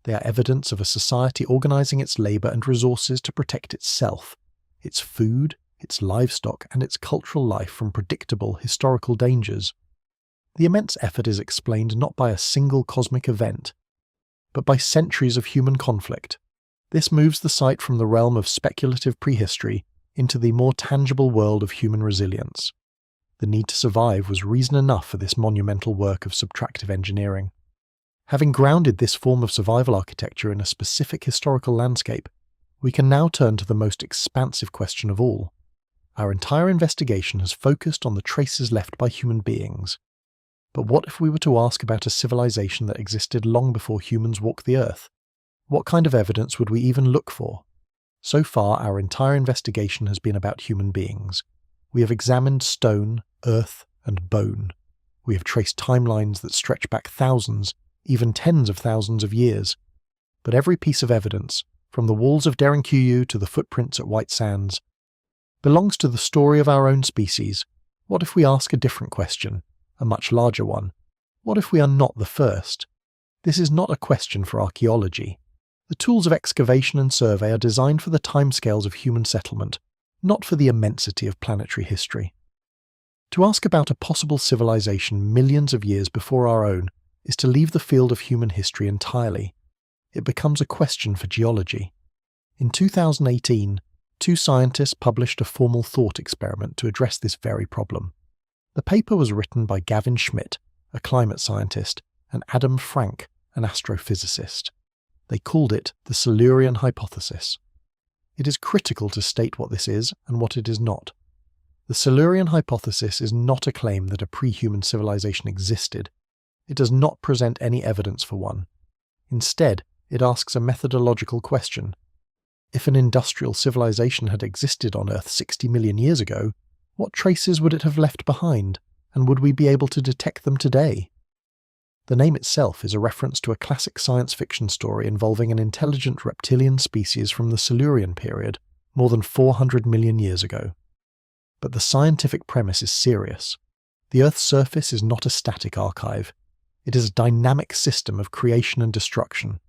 They are evidence of a society organising its labour and resources to protect itself, its food, its livestock, and its cultural life from predictable historical dangers. The immense effort is explained not by a single cosmic event, but by centuries of human conflict. This moves the site from the realm of speculative prehistory into the more tangible world of human resilience. The need to survive was reason enough for this monumental work of subtractive engineering. Having grounded this form of survival architecture in a specific historical landscape, we can now turn to the most expansive question of all. Our entire investigation has focused on the traces left by human beings. But what if we were to ask about a civilization that existed long before humans walked the earth? What kind of evidence would we even look for? So far, our entire investigation has been about human beings. We have examined stone, earth, and bone. We have traced timelines that stretch back thousands, even tens of thousands of years. But every piece of evidence, from the walls of Derinkuyu to the footprints at White Sands, belongs to the story of our own species. What if we ask a different question, a much larger one? What if we are not the first? This is not a question for archaeology. The tools of excavation and survey are designed for the timescales of human settlement, not for the immensity of planetary history. To ask about a possible civilization millions of years before our own is to leave the field of human history entirely. It becomes a question for geology. In 2018, 2 scientists published a formal thought experiment to address this very problem. The paper was written by Gavin Schmidt, a climate scientist, and Adam Frank, an astrophysicist. They called it the Silurian hypothesis. It is critical to state what this is and what it is not. The Silurian hypothesis is not a claim that a pre-human civilization existed. It does not present any evidence for one. Instead, it asks a methodological question. If an industrial civilization had existed on Earth 60 million years ago, what traces would it have left behind, and would we be able to detect them today? The name itself is a reference to a classic science fiction story involving an intelligent reptilian species from the Silurian period, more than 400 million years ago. But the scientific premise is serious. The Earth's surface is not a static archive. It is a dynamic system of creation and destruction.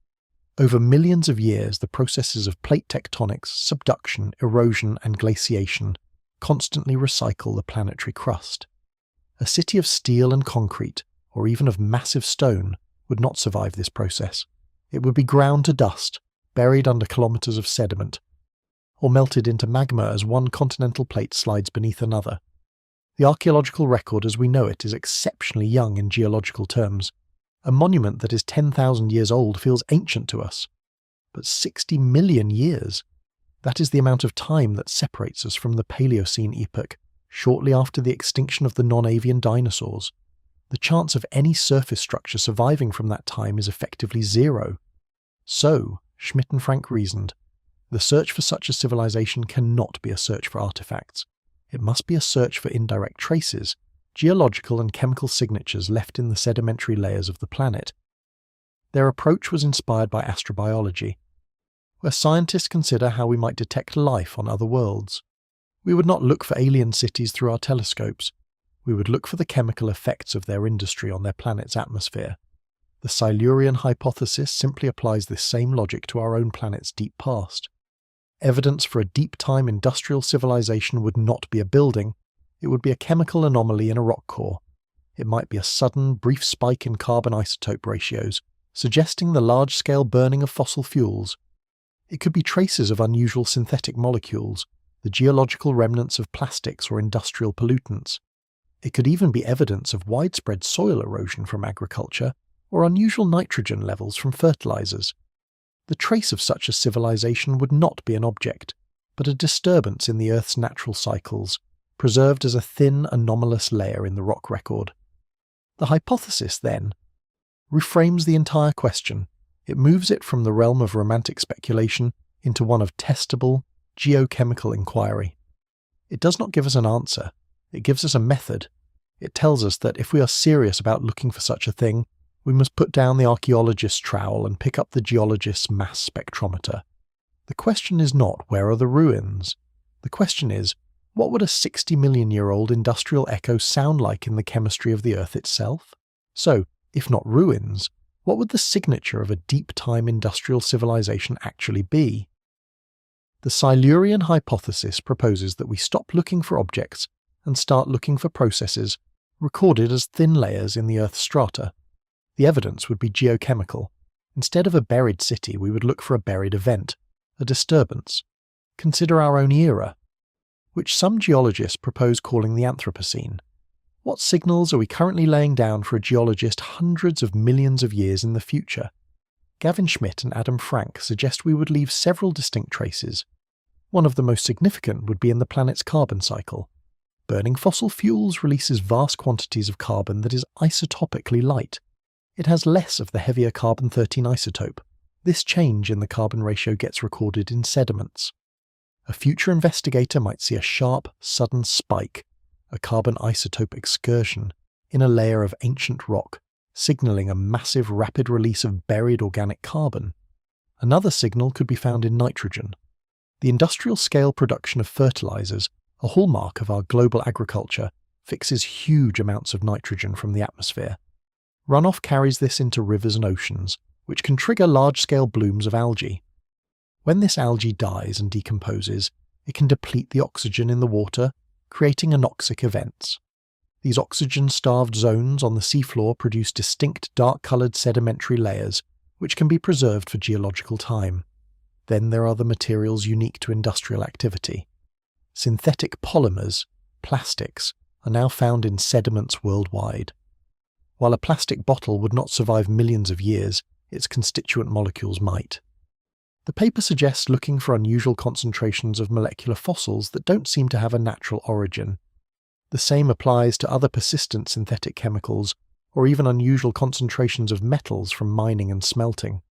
Over millions of years, the processes of plate tectonics, subduction, erosion, and glaciation constantly recycle the planetary crust. A city of steel and concrete, or even of massive stone, would not survive this process. It would be ground to dust, buried under kilometers of sediment, or melted into magma as one continental plate slides beneath another. The archaeological record as we know it is exceptionally young in geological terms. A monument that is 10,000 years old feels ancient to us. But 60 million years? That is the amount of time that separates us from the Paleocene epoch, shortly after the extinction of the non-avian dinosaurs. The chance of any surface structure surviving from that time is effectively zero. So, Schmidt and Frank reasoned, the search for such a civilization cannot be a search for artifacts. It must be a search for indirect traces, geological and chemical signatures left in the sedimentary layers of the planet. Their approach was inspired by astrobiology, where scientists consider how we might detect life on other worlds. We would not look for alien cities through our telescopes. We would look for the chemical effects of their industry on their planet's atmosphere. The Silurian hypothesis simply applies this same logic to our own planet's deep past. Evidence for a deep-time industrial civilization would not be a building. It would be a chemical anomaly in a rock core. It might be a sudden, brief spike in carbon isotope ratios, suggesting the large-scale burning of fossil fuels. It could be traces of unusual synthetic molecules, the geological remnants of plastics or industrial pollutants. It could even be evidence of widespread soil erosion from agriculture, or unusual nitrogen levels from fertilizers. The trace of such a civilization would not be an object, but a disturbance in the Earth's natural cycles, preserved as a thin, anomalous layer in the rock record. The hypothesis, then, reframes the entire question. It moves it from the realm of romantic speculation into one of testable, geochemical inquiry. It does not give us an answer. It gives us a method. It tells us that if we are serious about looking for such a thing, we must put down the archaeologist's trowel and pick up the geologist's mass spectrometer. The question is not, where are the ruins? The question is, what would a 60-million-year-old industrial echo sound like in the chemistry of the Earth itself? So, if not ruins, what would the signature of a deep-time industrial civilization actually be? The Silurian hypothesis proposes that we stop looking for objects and start looking for processes recorded as thin layers in the Earth's strata. The evidence would be geochemical. Instead of a buried city, we would look for a buried event, a disturbance. Consider our own era, which some geologists propose calling the Anthropocene. What signals are we currently laying down for a geologist hundreds of millions of years in the future? Gavin Schmidt and Adam Frank suggest we would leave several distinct traces. One of the most significant would be in the planet's carbon cycle. Burning fossil fuels releases vast quantities of carbon that is isotopically light. It has less of the heavier carbon-13 isotope. This change in the carbon ratio gets recorded in sediments. A future investigator might see a sharp, sudden spike, a carbon isotope excursion, in a layer of ancient rock, signalling a massive rapid release of buried organic carbon. Another signal could be found in nitrogen. The industrial-scale production of fertilizers, a hallmark of our global agriculture, fixes huge amounts of nitrogen from the atmosphere. Runoff carries this into rivers and oceans, which can trigger large-scale blooms of algae. When this algae dies and decomposes, it can deplete the oxygen in the water, creating anoxic events. These oxygen-starved zones on the seafloor produce distinct dark-coloured sedimentary layers, which can be preserved for geological time. Then there are the materials unique to industrial activity. Synthetic polymers, plastics, are now found in sediments worldwide. While a plastic bottle would not survive millions of years, its constituent molecules might. The paper suggests looking for unusual concentrations of molecular fossils that don't seem to have a natural origin. The same applies to other persistent synthetic chemicals, or even unusual concentrations of metals from mining and smelting.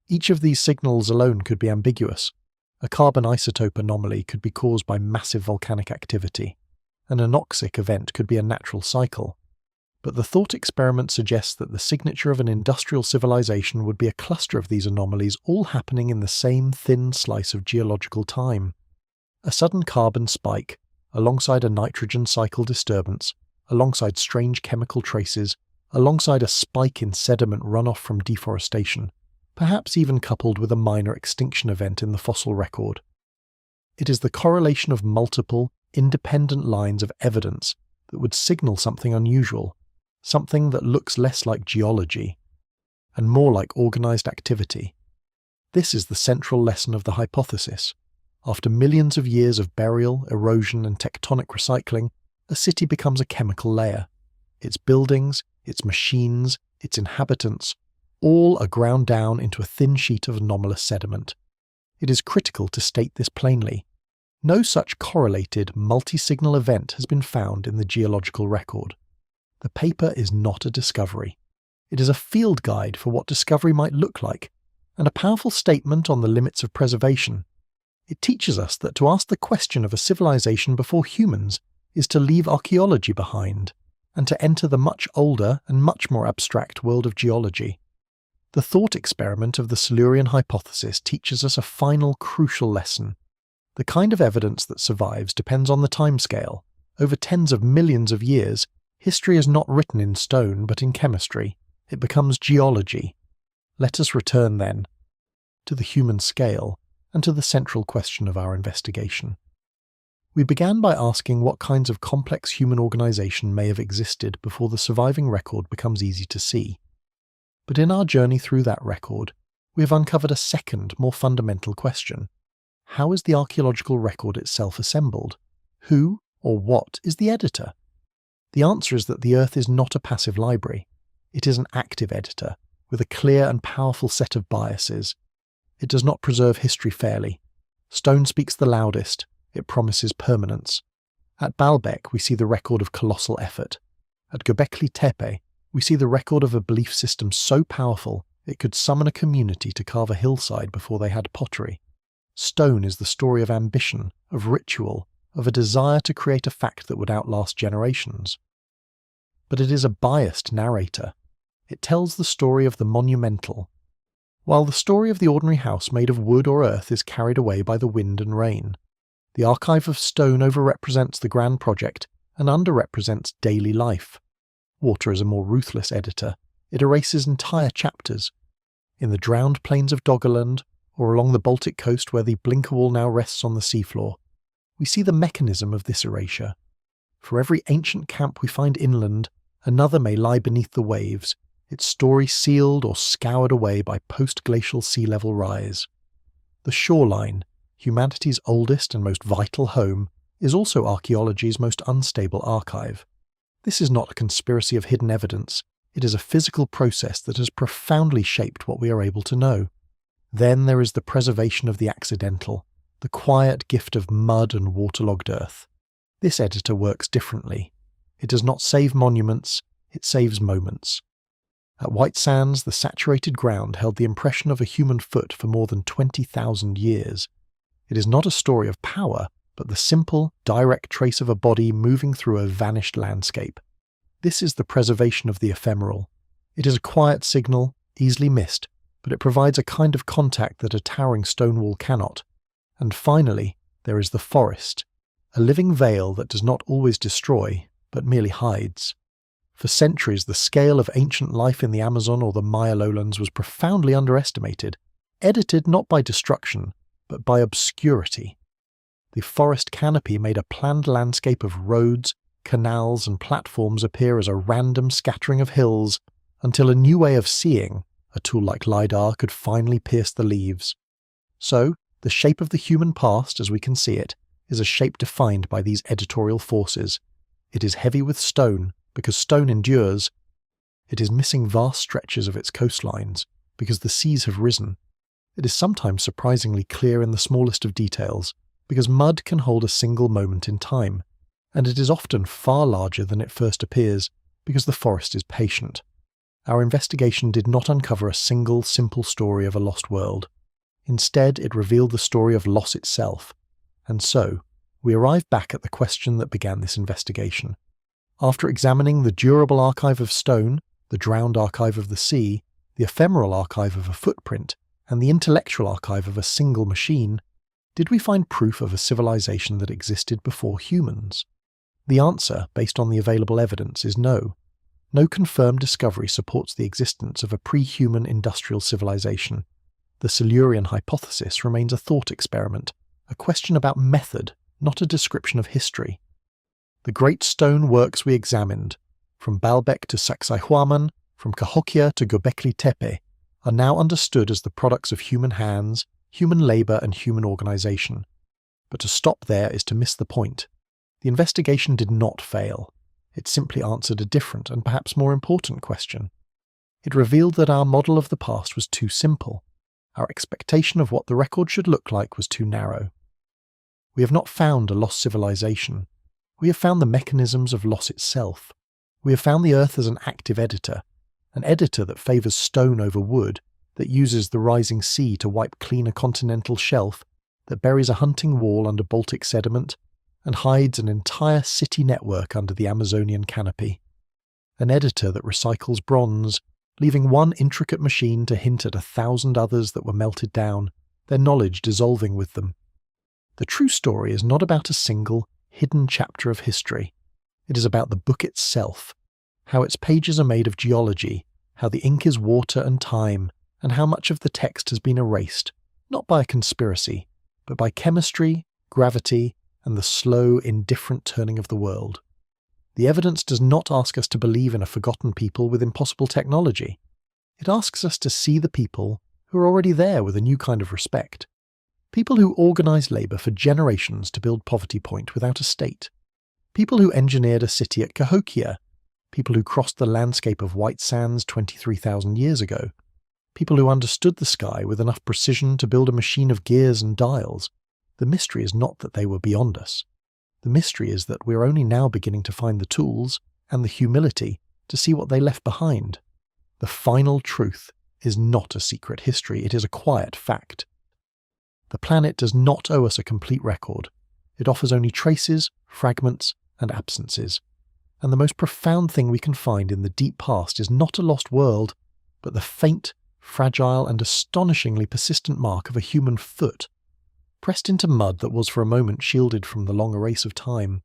Each of these signals alone could be ambiguous. A carbon isotope anomaly could be caused by massive volcanic activity. An anoxic event could be a natural cycle. But the thought experiment suggests that the signature of an industrial civilization would be a cluster of these anomalies all happening in the same thin slice of geological time. A sudden carbon spike, alongside a nitrogen cycle disturbance, alongside strange chemical traces, alongside a spike in sediment runoff from deforestation. perhaps even coupled with a minor extinction event in the fossil record. It is the correlation of multiple, independent lines of evidence that would signal something unusual, something that looks less like geology and more like organized activity. This is the central lesson of the hypothesis. After millions of years of burial, erosion, and tectonic recycling, a city becomes a chemical layer. Its buildings, its machines, its inhabitants, all are ground down into a thin sheet of anomalous sediment. It is critical to state this plainly. No such correlated, multi-signal event has been found in the geological record. The paper is not a discovery. It is a field guide for what discovery might look like, and a powerful statement on the limits of preservation. It teaches us that to ask the question of a civilization before humans is to leave archaeology behind, and to enter the much older and much more abstract world of geology. The thought experiment of the Silurian hypothesis teaches us a final crucial lesson. The kind of evidence that survives depends on the timescale. Over tens of millions of years, history is not written in stone but in chemistry. It becomes geology. Let us return, then, to the human scale and to the central question of our investigation. We began by asking what kinds of complex human organization may have existed before the surviving record becomes easy to see. But in our journey through that record, we have uncovered a second, more fundamental question. How is the archaeological record itself assembled? Who or what is the editor? The answer is that the Earth is not a passive library. It is an active editor, with a clear and powerful set of biases. It does not preserve history fairly. Stone speaks the loudest. It promises permanence. At Baalbek, we see the record of colossal effort. At Göbekli Tepe, we see the record of a belief system so powerful it could summon a community to carve a hillside before they had pottery. Stone is the story of ambition, of ritual, of a desire to create a fact that would outlast generations. But it is a biased narrator. It tells the story of the monumental, while the story of the ordinary house made of wood or earth is carried away by the wind and rain. The archive of stone overrepresents the grand project and underrepresents daily life. Water is a more ruthless editor. It erases entire chapters. In the drowned plains of Doggerland, or along the Baltic coast where the blinker wall now rests on the seafloor, we see the mechanism of this erasure. For every ancient camp we find inland, another may lie beneath the waves, its story sealed or scoured away by post-glacial sea level rise. The shoreline, humanity's oldest and most vital home, is also archaeology's most unstable archive. This is not a conspiracy of hidden evidence. It is a physical process that has profoundly shaped what we are able to know. Then there is the preservation of the accidental, the quiet gift of mud and waterlogged earth. This editor works differently. It does not save monuments, it saves moments. At White Sands, the saturated ground held the impression of a human foot for more than 20,000 years. It is not a story of power, but the simple, direct trace of a body moving through a vanished landscape. This is the preservation of the ephemeral. It is a quiet signal, easily missed, but it provides a kind of contact that a towering stone wall cannot. And finally, there is the forest, a living veil that does not always destroy, but merely hides. For centuries, the scale of ancient life in the Amazon or the Maya lowlands was profoundly underestimated, edited not by destruction, but by obscurity. The forest canopy made a planned landscape of roads, canals, and platforms appear as a random scattering of hills, until a new way of seeing, a tool like LiDAR, could finally pierce the leaves. So, the shape of the human past, as we can see it, is a shape defined by these editorial forces. It is heavy with stone, because stone endures. It is missing vast stretches of its coastlines, because the seas have risen. It is sometimes surprisingly clear in the smallest of details, because mud can hold a single moment in time, and it is often far larger than it first appears, because the forest is patient. Our investigation did not uncover a single, simple story of a lost world. Instead, it revealed the story of loss itself. And so, we arrive back at the question that began this investigation. After examining the durable archive of stone, the drowned archive of the sea, the ephemeral archive of a footprint, and the intellectual archive of a single machine, did we find proof of a civilization that existed before humans? The answer, based on the available evidence, is no. No confirmed discovery supports the existence of a pre-human industrial civilization. The Silurian hypothesis remains a thought experiment, a question about method, not a description of history. The great stone works we examined, from Baalbek to Sacsayhuaman, from Cahokia to Göbekli Tepe, are now understood as the products of human hands, human labour and human organisation. But to stop there is to miss the point. The investigation did not fail. It simply answered a different and perhaps more important question. It revealed that our model of the past was too simple. Our expectation of what the record should look like was too narrow. We have not found a lost civilization. We have found the mechanisms of loss itself. We have found the Earth as an active editor, an editor that favours stone over wood, that uses the rising sea to wipe clean a continental shelf, that buries a hunting wall under Baltic sediment, and hides an entire city network under the Amazonian canopy. An editor that recycles bronze, leaving one intricate machine to hint at 1,000 others that were melted down, their knowledge dissolving with them. The true story is not about a single, hidden chapter of history. It is about the book itself, how its pages are made of geology, how the ink is water and time, and how much of the text has been erased, not by a conspiracy, but by chemistry, gravity, and the slow, indifferent turning of the world. The evidence does not ask us to believe in a forgotten people with impossible technology. It asks us to see the people who are already there with a new kind of respect. People who organised labour for generations to build Poverty Point without a state. People who engineered a city at Cahokia. People who crossed the landscape of White Sands 23,000 years ago. People who understood the sky with enough precision to build a machine of gears and dials. The mystery is not that they were beyond us. The mystery is that we are only now beginning to find the tools and the humility to see what they left behind. The final truth is not a secret history, it is a quiet fact. The planet does not owe us a complete record. It offers only traces, fragments, and absences. And the most profound thing we can find in the deep past is not a lost world, but the faint, fragile, and astonishingly persistent mark of a human foot, pressed into mud that was for a moment shielded from the long erase of time.